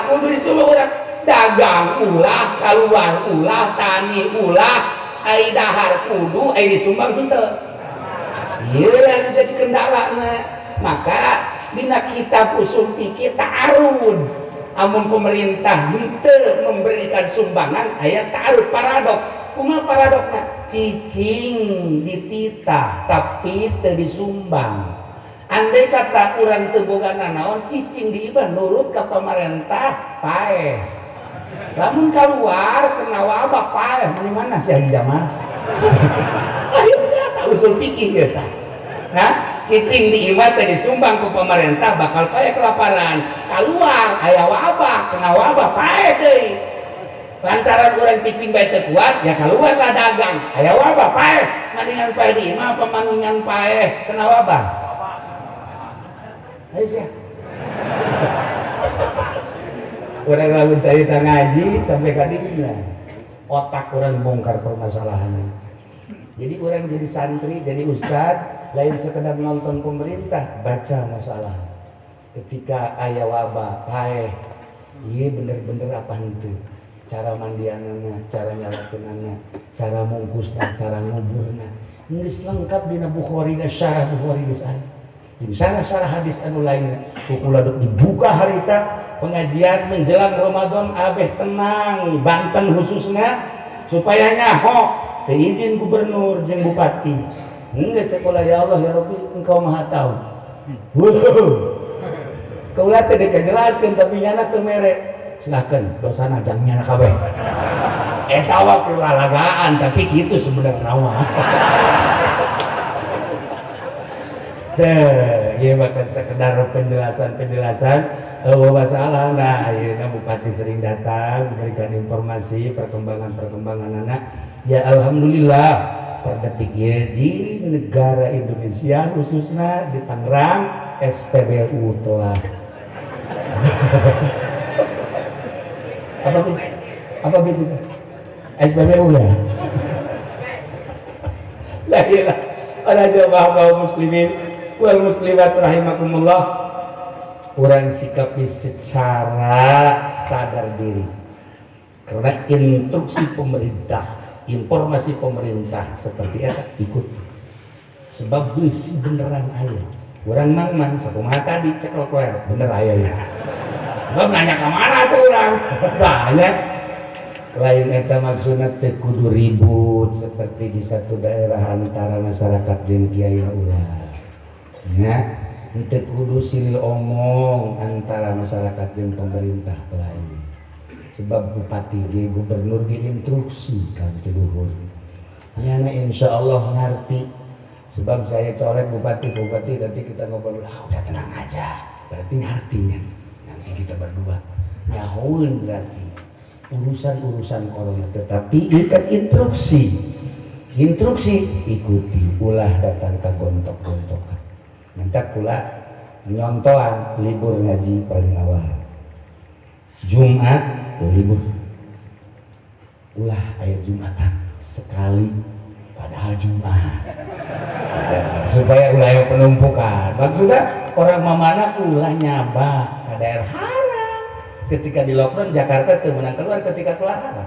kudu disumbang urang dagang ulah keluar ulah tani ulah ai dahar kudu ai disumbang henteu ieu yang jadi kendalana maka dina kitab usul fikih ta'arud amun pemerintah henteu memberikan sumbangan aya ta'arud paradok kumaha paradokna cicing dititah tapi teu disumbang andai kata urang teu boga nanaon cicing diibah nurut ka pamarentah paeh lamun keluar kena wabah paeh mana sih Haji Jamal ayo kita usul fikih kita nah cicing di imah teh disumbang ke pemerintah bakal paeh kelaparan keluar aya wabah kena wabah paeh deui lantaran urang cicing bae teu kuat ya keluarlah dagang aya wabah paeh mendingan paeh di imah apa manunyan paeh kena wabah ayo sih orang lamun cerita ngaji sampai kadingnya otak orang bongkar permasalahannya jadi orang jadi santri jadi ustad lain sekedar nonton pemerintah baca masalah ketika aya wabah paeh iya bener-bener apa itu cara mandianana cara nyalakeunana cara mungkusna cara nguburna geus lengkap dina Bukhari dan syarah Bukhari geus aya di syarah hadis anu lain kukula dibuka harita pengajian menjelang Ramadan abeh tenang Banten khususnya supaya nyaho izin gubernur jeung bupati geus sekolah ya Allah ya Rabbi engkau maha tahu kaulah teh dikejelaskeun tapi nyana teu mere silakan dosana jang nyana kabeh eta wae lalagaan tapi kitu sebenarnya mah ya bahkan sekedar penjelasan masalah nah akhirnya bupati sering datang memberikan informasi perkembangan anak ya alhamdulillah per detik ya di negara Indonesia khususnya di Tangerang SPBU telah apa itu SPBU ya la ilah para jamaah kaum muslimin wal muslimat rahimakumullah, kurang sikapi secara sadar diri karena instruksi pemerintah, informasi pemerintah seperti itu ikut sebab bisi beneran ayah orang mang satu mata dicekal bener ayah ya sebab nanya kemana tuh orang banyak lain eta maksudnya teu kudu ribut seperti di satu daerah antara masyarakat jeung kiai ulah nya teu kudu silih omong antara masyarakat jeung pemerintah lain sebab bupati ge gubernur ge instruksi ka luhur nyana insyaallah ngarti sebab saya colek bupati nanti kita ngobrol udah tenang aja berarti ngartinya nanti kita berdua nyahoeun berarti urusan corona, tetapi ikat instruksi ikuti ulah datang ke gontok-gontokan nanti kula nyontohan libur ngaji paling awal Jumat libur ulah ayat Jumatan sekali padahal Jumat supaya ulah yang penumpukan maksudnya orang mamana ulah nyaba ke daerah ketika di lockdown Jakarta itu menang keluar ketika kelar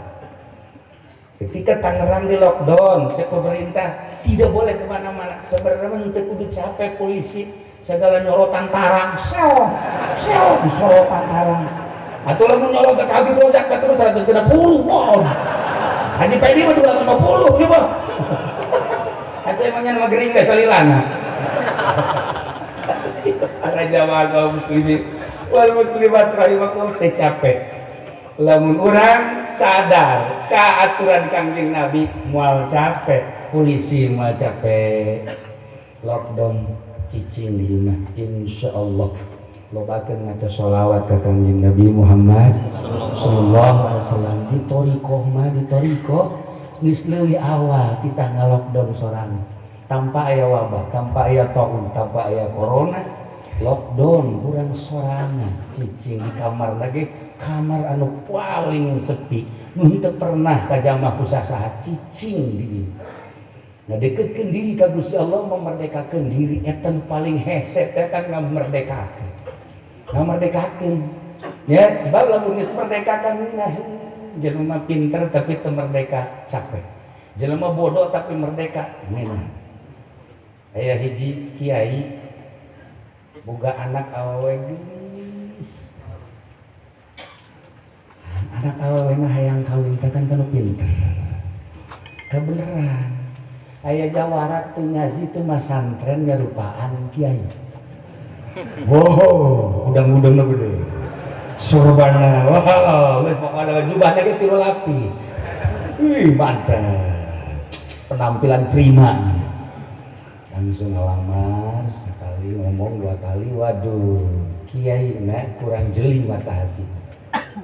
ketika Tangerang di lockdown cek pemerintah tidak boleh kemana-mana sebenarnya untuk kudu capek polisi segala nyolotan tarang sew disolotan tarang atau lalu nyolot ke kabin polsek terus 160 wow Haji Pedi mah 250 coba atau emangnya nama gering gak salilana ada jamaah kaum muslimin wal muslimat rahimakumullah teh capek lamun urang sadar ka aturan Kangjeng Nabi moal capek polisi moal capek lockdown cicing di imah insyaallah lobakeun maca sholawat ka Kangjeng Nabi Muhammad sallallahu alaihi wasallam di toriko geus leuwih awal kita ngalockdown sorangan tanpa aya wabah tanpa aya taun tanpa aya corona lockdown kurang sorangan cicing di kamar lagi kamar anu paling sepi mun teu pernah ka jamaah usaha cicing di nah deketkeun diri ka Gusti Allah memerdekakeun diri eta nu paling hese teh kan ngamerdekakeun ya sebab lamun geus merdekakan nah jelema pinter tapi teu merdeka capek jelema bodoh tapi merdeka nah aya hiji kiai boga anak awewe geus anak awewe mah hayang kawin teh kan kana pinter kebeneran aya jawara teu ngaji teu masantren ngarupaan kiai wow udang-udang na gede surbana wow geus pokona jubahna ge 3 lapis wih mantap penampilan prima langsung ngelamar sekali ngomong 2 kali waduh kiai na kurang jeli mata hati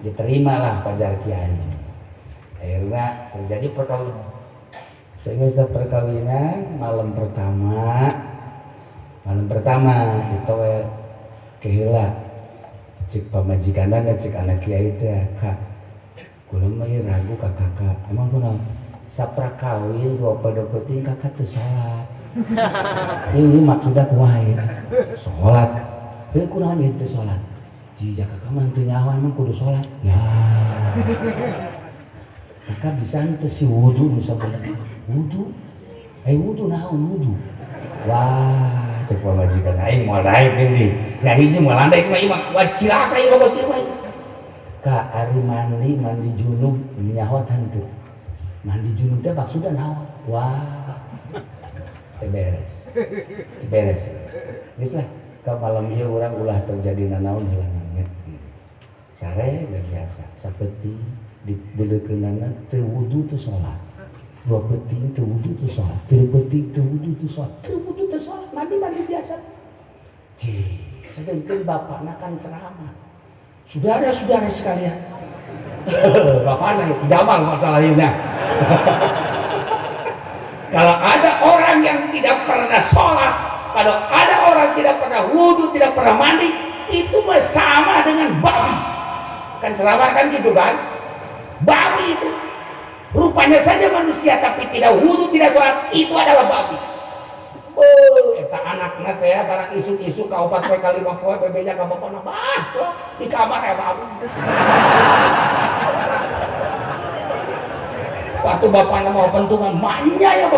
diterimalah pajar kiai akhirnya terjadi perkawinan sehingga perkawinan malam pertama itu kehilang cik pamajikanna cik anak kiai teh kak kula mah ragu ka kakak emang kunaon saprakawin 2 penting kakak teu salat ini maksudnya kumaha sholat tapi kunaon itu sholat jika kakak mantu nyawa emang kudu sholat ya kakak bisa itu si wudu bisa bener wudu naon wudu wah cek pamajikan aing moal daek ini ya hiji moal landai mah wacilaka ieu bos ieu ka ari mandi junub nyaho henteu mandi junub teh maksudna naon wah beres geus lah ka malam ieu urang ulah terjadi nanaon hilangan sare biasa saperti di deukeunana teu wudu teu salat 2 penting teu wudu teu salat 3 penting teu wudu teu salat mandi biasa sedangkan bapakna kan ceramah saudara-saudara sekalian bapakna jamal masalahnya Kalau ada orang yang tidak pernah sholat, kalau ada orang tidak pernah wudhu, tidak pernah mandi, itu sama dengan babi. Kan selama kan gitu kan, babi itu rupanya saja manusia tapi tidak wudhu, tidak sholat, itu adalah babi. Oh, eta anakna teh barang isuk-isuk ka 4 poe ka 5 poe bebenya ka bapana bah di kamar ya babi. Waktu bapaknya mau pentungan manja ya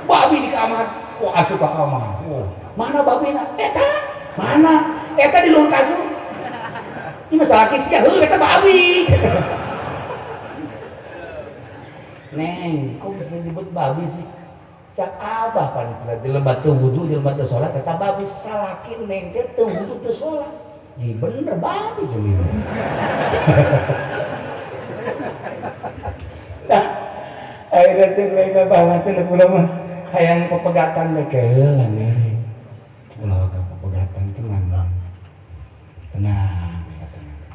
babi di kamar. Wah asup ke kamar. Oh, mana babina? Eta mana? Eta di luar kasur. Ini masalah kisah, eta babi. Neng, kok bisa disebut babi sih? Cak abah pan jelema teu wudu, jelema teu salat eta babi salakin neng teh teu wudu teu salat. Ji bener babi jeung ieu. Nah, akhirnya sih mereka bawa telepon mah hayang pepegatan mereka heula nih. Ulah ka pepegatan tenang. Tenang,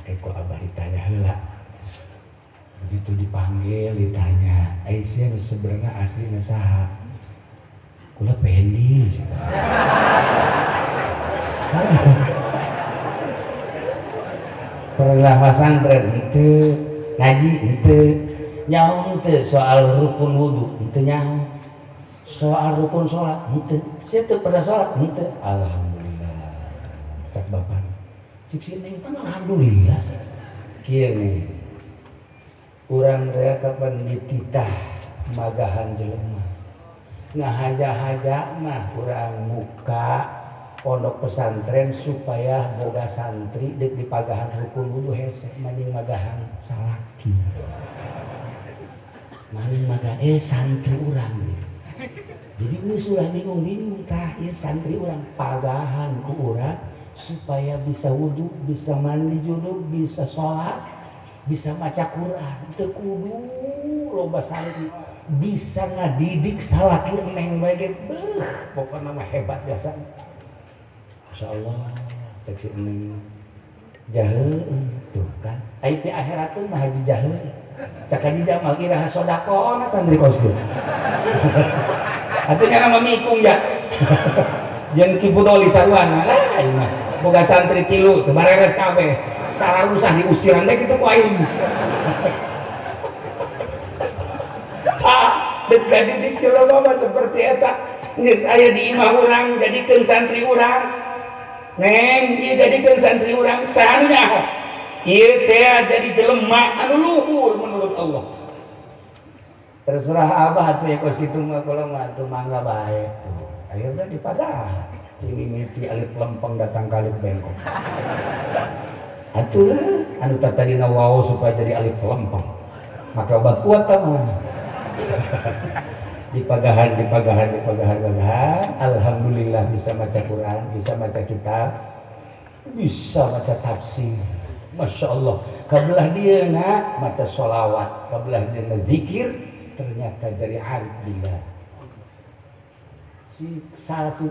kayak kok abah ditanya heula. Begitu dipanggil ditanya, Aisyah sebenarnya aslinya saha? Kula pendi. Pernah pesantren itu ngaji itu nyaho teu soal rukun wudu teu nyaho, soal rukun salat teu sia teu pernah salat teu. Alhamdulillah cak bapak cik sini kan alhamdulillah sih kieu nih urang rea kapan dititah magahan jelema ngahaja-haja mah urang buka pondok pesantren supaya boga santri dek di pagahan rukun wudu hese maning magahan salaki maning maga santri urang jadi ini sudah bingung-bingung tah ieu santri urang pagahan ku urang supaya bisa wudu, bisa mandi junub, bisa sholat, bisa baca Quran. Teu kudu loba santri bisa ngadidik salaki neng bage pokokna mah hebat jasa. Masyaallah cek si neng jaheul tuh kan aya di akhirat mah haji jaheul cak haji Jamal iraha sodaqona santri kosgeun atuh nya memikung ya jeung Ki Fudoli sarwana lah ieu mah boga santri tilu teu bareres kabeh sararusah diusiran teh kitu ku aing dek didik jelema mah seperti eta geus aya di imah urang jadikeun santri urang neng ieu jadikeun santri urang saanya ieu teh jadi jelema anu luhur menurut Allah. Terserah abah atuh ya kos kitu mah kula mah atuh mangga bae tuh. Akhirnya dipadah ini miti alif lempeng datang kalip bengkok. Atuh anu tadina wau supaya jadi alif lempeng. Maka obat kuat mah. Dipagahan. Alhamdulillah bisa baca Quran, bisa baca kitab, bisa baca tafsir. Masya Allah. Kabelah dia nak baca sholawat, kabelah dia nak zikir, ternyata jadi arif billah. Si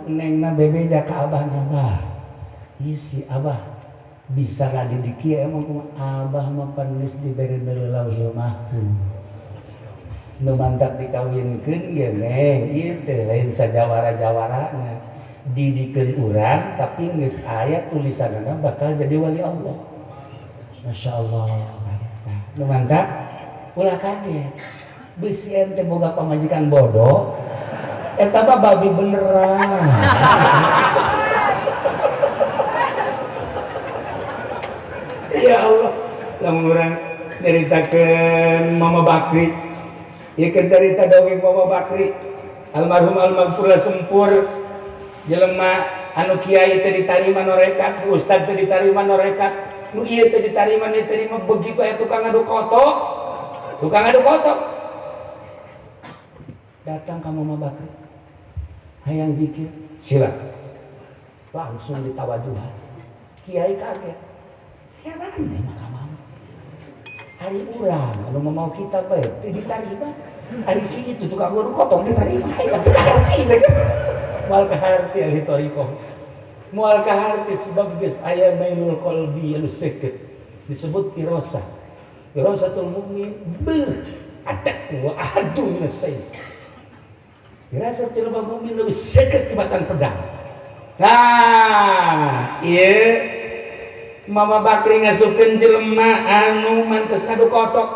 neng na bebeja ke abahnya bah. Iya si abah bisa ngadidik ya emang abah mah panis diberi lauhil mahfuz. Nu mantap dikawinkeun ge neng ieu teh lain sajawara-jawarana didikeun urang tapi geus aya tulisanana bakal jadi wali Allah. Masya Allah. Nu mantap ulah kaget beusi ente boga pamajikan bodoh eta mah babi beneran. Ya Allah lamun urang nyaritakeun Mama Bakri ieu keur carita dongeng Mama Bakri almarhum almarhumah sempur jelema anu kiai teh ditarima norekat ustad teh ditarima norekat nu ieu teh ditarima begitu aya tukang adu kotok datang ke Mama Bakri hayang zikir sila langsung ditawajuhan kiai kaget heran deh maka mama hari urang anu mau kita bae teh ditarima hari si itu tukang adu kotok ditarima hebat kaharti moal kaharti ahli thariqah moal kaharti sebab geus aya mailul qalbi anu seket disebut irasatul mukmin ber adak wa adu minasai dirasa jelema mukmin leuwih seukeut tibatan pedang. Nah, ieu Mama Bakri ngasupkeun jelema anu mantes ngadu kotok.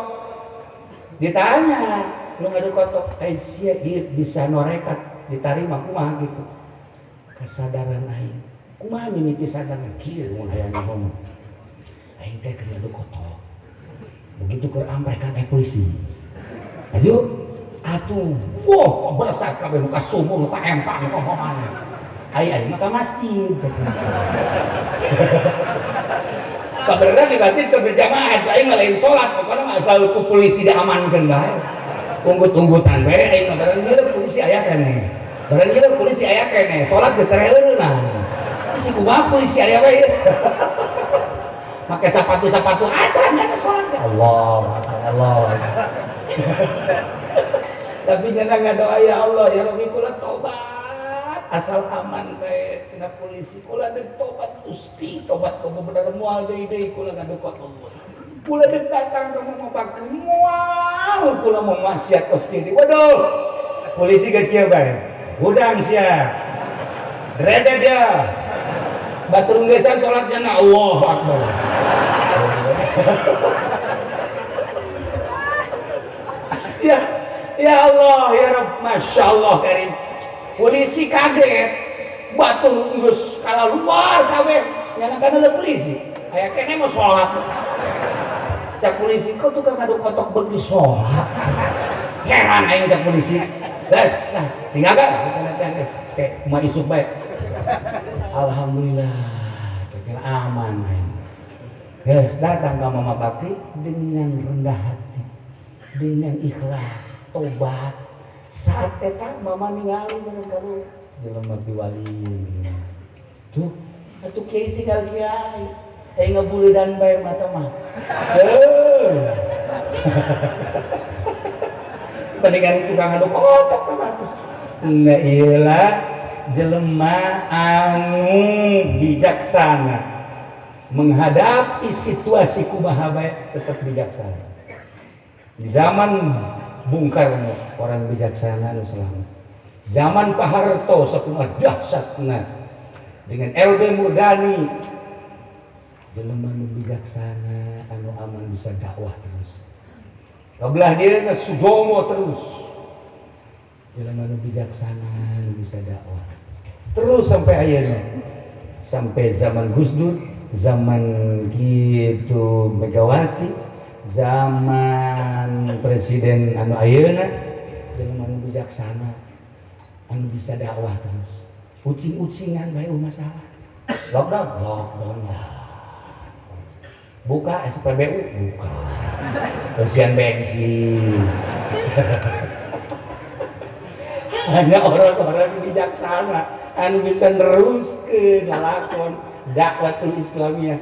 Ditanya, lu ngadu kotok, sia ieu bisa norekat ditarima kumaha gitu. Kesadaran aing. Kumaha mimiti sadaran kieu mun aya ngomong. Aing teh keur ngadu kotok. Begitu keur amprekan polisi. Ayo, atuh, wah, beresat kabeh muka sumur, muka empang, ngomong-ngomong. Aing mah ka masjid. Kabarna di masjid ke berjamaah, aing mah lain salat, pokona mah asal ku polisi diamankeun bae. Unggut-unggutan bae aing mah bareng ieu polisi aya keneh. Bareng ieu polisi aya keneh, salat geus tereleuna. Si kumaha polisi aya bae. Make sepatu-sepatu acan ya salat. Allah. Tapi jangan ngadoa ya Allah, ya Rabbi kula tobat. Asal aman bae tina polisi kula deuk tobat Gusti, tobat ka bener moal deui kula ngadekot Allah. Kula deuk datang ka Mama Bakri moal kula mau maksiat kos kieu. Waduh. Polisi geus kieu bae. Udang sia. Reda dia. Batur gesan salatnya na Allahu Akbar. Ya Allah, ya Rabb, Masya Allah karim. Polisi kaget, batur geus kalaluar kabeh. Nyana kana ada polisi. Aya keneh mah salat. Cak polisi, kau tukang ngadu kotok beuki salat. Heran aing cak polisi. Gas, nah, tinggalkan. Gas. Kumaha isuk bae. Alhamdulillah, cekel aman aing. Gas, datang ka Mama Bakri dengan rendah hati, dengan ikhlas, tobat. Saat eta mama ningali bener kamu jelema piwali. Tuh, atuh kiai tinggal kiai. Ngebuludan bae mata mah. Palingan tukang anu kotok mah tuh. Nah iyalah jelema anu bijaksana menghadapi situasi kumaha bae tetap bijaksana. Di zaman Bung Karno orang bijaksana nu selamat. Zaman Pak Harto sakumaha dahsyatna dengan LB Murdani jelema nu bijaksana anu aman bisa dakwah terus. Kabelah dia Sudomo terus. Jelema nu bijaksana nu bisa dakwah. Terus sampai ayeuna. Sampai zaman Gus Dur, zaman gitu Megawati, zaman presiden anu ayeuna jelema anu bijaksana anu bisa dakwah terus. Ucing-ucingan bae masalah. Lockdown lah. Buka SPBU, buka. Kasihan bensin. Hanya orang-orang bijaksana anu bisa neruskeun ngalakon dakwatul Islamiyah.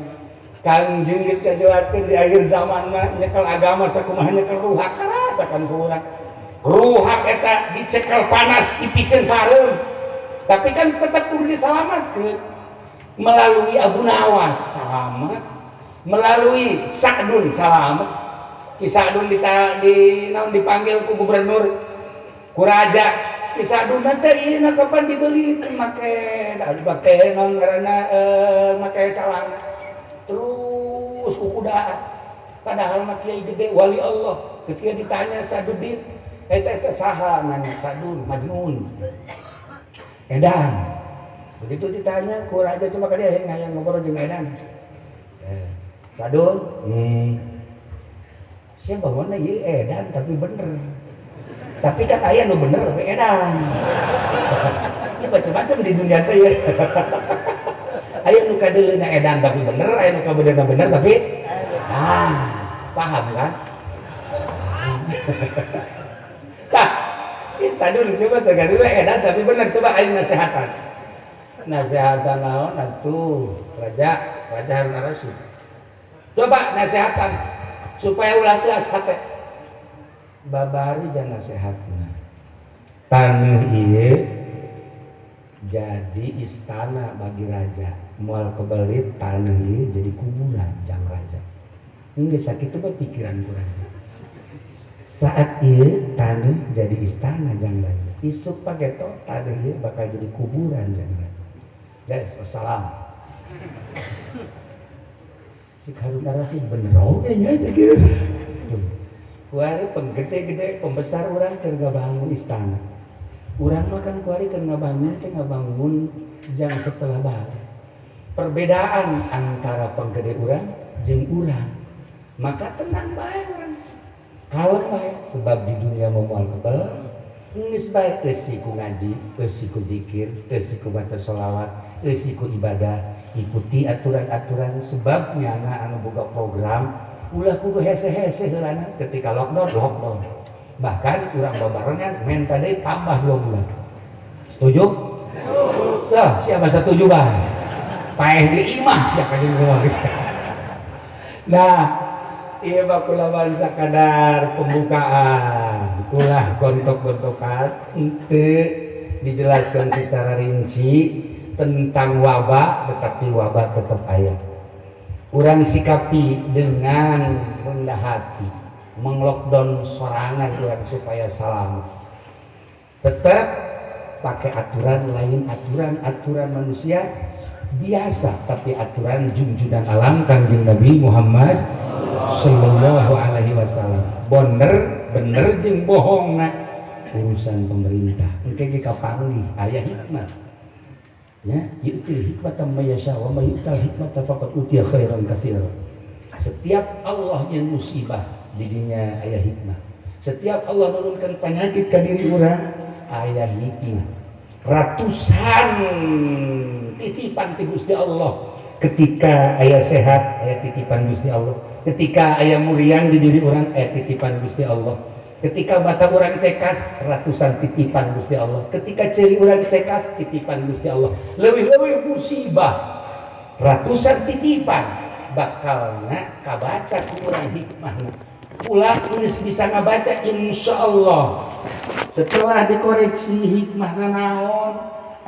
Kangjeng geus kajelaskeun di akhir zaman mah nyekel agama sakumaha nyekel ruhak karasakan ku urang. Ruhak eta dicekel panas dipikeun pareum. Tapi kan tetap kudu disalamatkeun melalui Abu Nawas selamat, melalui Sa'dun selamat. Ki Sa'dun dipanggil ku gubernur, ku raja. Ki Sa'dun teh ieu kapan dibeli make naon ngaranna make calana. Terus kudaan padahal mah kiai gede wali Allah ketika ditanya Saduddin eta saha nanya Sadun Majnun Edan begitu ditanya ku raja cuma ka dia ngayang ngobrol jeung Edan Sadun siapa mana ieu Edan tapi bener tapi kan aya nu bener tapi Edan ieu macam-macam di dunia teh ya. Aya nu kadeuleuna edan tapi bener, aya nu kabenerna bener tapi paham kan? Tah, Sadun coba sagadeuleuh edan tapi bener, coba aya nasehatan. Nasehatan naon atuh? Raja Harun Ar-Rasyid. Coba nasehatan supaya ulah teu ashate. Babari jangan nasehatna. Taneuh ieu jadi istana bagi raja. Moal kebelit tanah ieu jadi kuburan jang raja. Ini sakit itu pikiran kurang. saat ieu taneuh jadi istana jangan isuk pageto taneuh ieu bakal jadi kuburan jangan guys wassalam si karunara sih bener oge nya gitu kuari penggede-gede pembesar urang keur ngabangun istana urang makan kuari keur ngabangun jang setelah balik perbedaan antara penggede urang jeung urang maka tenang bae urang kalem bae sebab di dunia moal kebal geus bae teu siku ngaji teu siku zikir teu siku baca sholawat teu siku ibadah ikuti aturan-aturan sebab nyana anu boga program ulah kudu hese-hese heulana ketika lockdown bahkan urang babarengan menta deui tambah 2 bulan setuju? Ya siapa setuju bae paeh di imah siapa jeung keluarga nah iya bakulawan sakadar pembukaan ulah gontok-gontokan itu dijelaskan secara rinci tentang wabah tetapi wabah tetap ayat urang sikapi dengan rendah hati menglockdown sorangan urang supaya selamat tetap pakai aturan lain aturan manusia biasa tapi aturan junjudan alam Kangjeng Nabi Muhammad sallallahu alaihi wasallam bener jeung bohong urusan pemerintah engke ge kapanggih aya hikmah ya yu'til hikmata may yasha wa may yu'tal hikmata faqad utiya khairan katsiran setiap Allah yang musibah di dinya aya hikmah setiap Allah nurunkan penyakit ka diri urang aya hikmah ratusan titipan ti Gusti Allah ketika aya sehat aya titipan Gusti Allah ketika aya muriang di diri orang aya titipan Gusti Allah ketika mata orang cekas ratusan titipan Gusti Allah ketika ceri orang cekas titipan Gusti Allah leuwih-leuwih musibah ratusan titipan bakalna kabaca ku urang hikmahna ulah geus bisa ngabaca insyaallah setelah dikoreksi hikmahna naon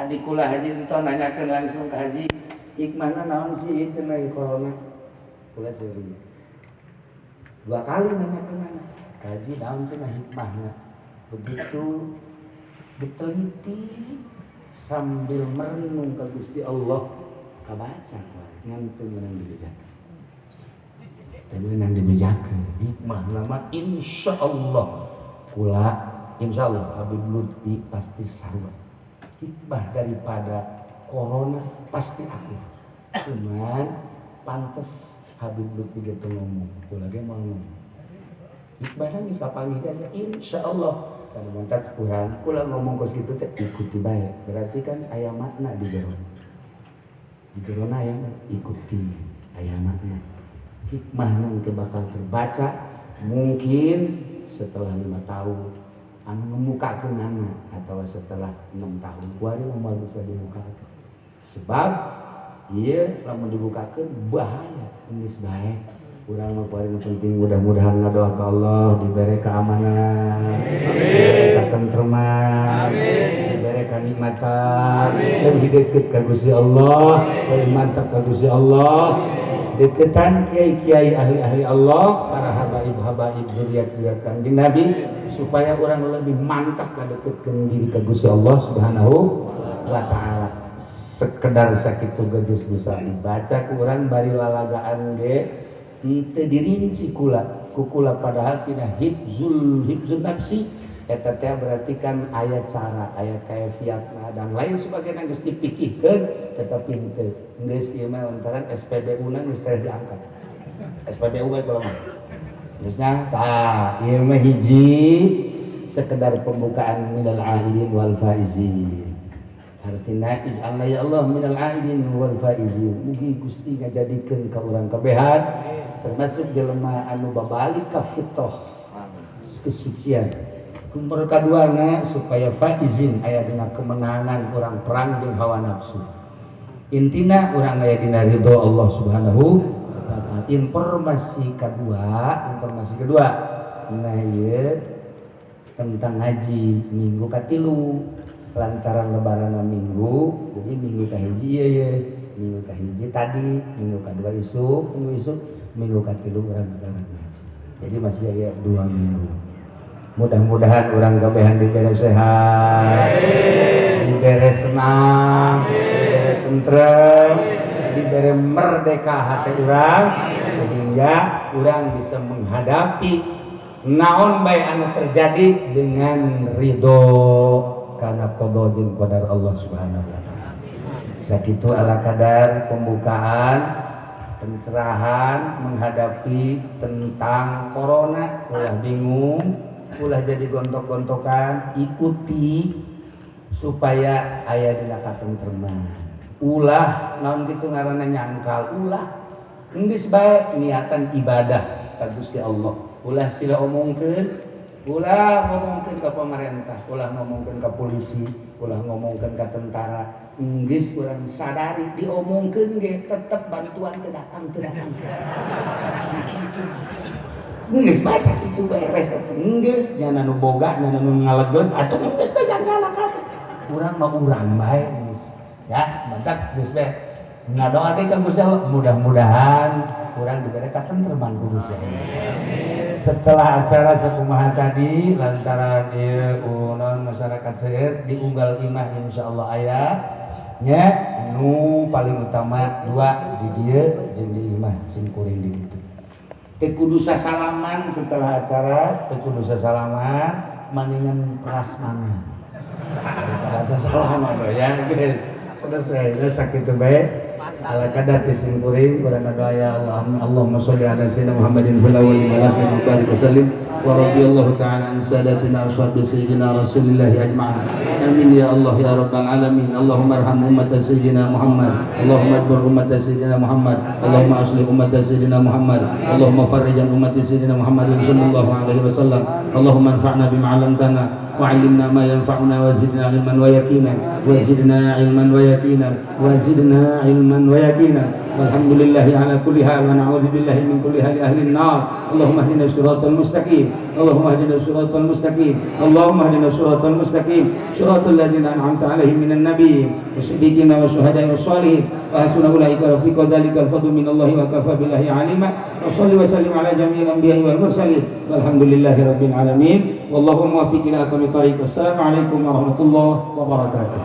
adik kula haji enton nanyakeun langsung ka haji hikmahna naon sih cenah corona kula seueur 2 kali nanyakeun mana haji naon cenah hikmahna begitu diteliti sambil merenung ka Gusti Allah kabaca ngantung menang dibejakeun tapi menang dibejakeun hikmah nama insyaallah kula insyaallah Habib Lutfi pasti sarua hikmah daripada corona pasti aku cuman pantes Habib Lutfi gitu ngomong kula ge mau ngomong hikmahna geus kapanggih aja insyaallah kalau mantap kurang kula ngomong kos kitu teh ikuti bae berarti kan aya makna di jero aya ikuti aya makna hikmahna engke bakal terbaca mungkin setelah 5 tahun anu ngemukakeun anak atau setelah 6 tahun kuari mau bisa dibukakeun sebab ieu lamun dibukakeun bahaya geus bae urang mah kuari nu penting mudah-mudahan ngadoa ka Allah dibere keamanan amin ketentreman amin dibere kanikmatan dan hideut ka Gusti Allah dan mantap ka Gusti Allah deketan kiai-kiai ahli-ahli Allah para habaib-habaib zuriat-zuriat Kanjeng Nabi supaya orang lebih mantap kadeketkeun diri ka Gusti Allah Subhanahu wa taala sekedar sakitu geus bisa dibaca ku urang bari lalagaan ge teu dirinci kula padahal tina hifzul nafsi eta teh berarti kan aya cara aya kaifiatna dan lain sebagainya geus dipikirkeun tetapi teu geus ieu mah lantaran SPBU-na geus teh diangkat SPBU bae kalau mah geus nya tah ieu mah hiji sekedar pembukaan minal aidin wal faizin artina ij'alna ya Allah minal aidin wal faizin mugi Gusti ngajadikeun ka urang kabehan termasuk jelema anu babalik ka fitrah kesucian nomor kaduana supaya faizin aya dina kemenangan orang perang jeung hawa nafsu intina urang aya dina ridho Allah Subhanahu wa taala informasi kedua nah ieu tentang haji minggu katilu lantaran lebaran minggu jadi minggu kahiji ieu minggu kahiji tadi minggu kadua isuk minggu katilu urang lebaran haji jadi masih aya 2 minggu Mudah-mudahan orang kabehan diberi sehat, diberi senang, diberi tentrem, diberi merdeka hati orang, sehingga orang bisa menghadapi naon bae anu terjadi dengan ridho karena qada jeung qadar Allah Subhanahu wa taala. Sakitu ala kadar pembukaan pencerahan menghadapi tentang corona. Ulah bingung, ulah jadi gontok-gontokan, ikuti supaya aya dina katentreman. Ulah naon kitu ngaranna nyangkal, ulah geus bae niatan ibadah ka Gusti Allah. Ulah sila omongkeun, ulah ngomongkeun ka pemerintah, ulah ngomongkeun ka polisi, ulah ngomongkeun ka tentara. Geus urang sadari diomongkeun ge tetep bantuan teu datang. Sakitu. Geus bae sakitu bae res geus nya nu boga, nya nu ngalegeun atuh geus bae jangan kabeh. Urang mah urang bae geus. Ya, mantap geus bae. Ngadoa deui ka Gusti Allah, mudah-mudahan urang diberi katentreman ku Gusti Allah. Setelah acara sakumaha tadi lantaran ieu masyarakat seueur diunggal imah insyaallah aya nya nu paling utama dua di dieu jeung di imah sing kuring di ditu. Teu kudu sasalaman setelah acara, teu kudu sasalaman maningan prasmanan. Rasa salaman ya guys. Selesai sakitu bae. Ala kadar tisim kuring kurang doa ya Allah. Allahumma sholli ala sayyidina Muhammadin fil awwal wal akhir wa barik wasallim wa radhiyallahu ta'ala an sadatina ashabi sayyidina Rasulillah ajma'in. Amin ya Allah ya rabbal alamin. Allahumma arham ummat sayyidina Muhammad. Allahumma adbur ummat sayyidina Muhammad. Allahumma aslih ummat sayyidina Muhammad. Allahumma farrij an ummat sayyidina Muhammad sallallahu alaihi wasallam. Allahumma anfa'na bima 'allamtana وعلمنا ما ينفعنا وزدنا علما ويقينا وزدنا علما ويقينا وزدنا علما ويقينا والحمد لله على كل حال ونعوذ بالله من كل حال أهل النار اللهم اهدنا الصراط المستقيم اللهم اهدنا الصراط المستقيم اللهم اهدنا الصراط المستقيم صراط الذين أنعمت عليهم من النبيين والصديقين والشهداء والصالحين وحسن أولئك رفيقا ذلك الفضل من الله وكفى بالله عليما وصل وسلم على جميع الأنبياء والمرسلين والحمد لله رب العالمين والله موفق إلى أقوم الطريق. السلام عليكم ورحمة الله وبركاته.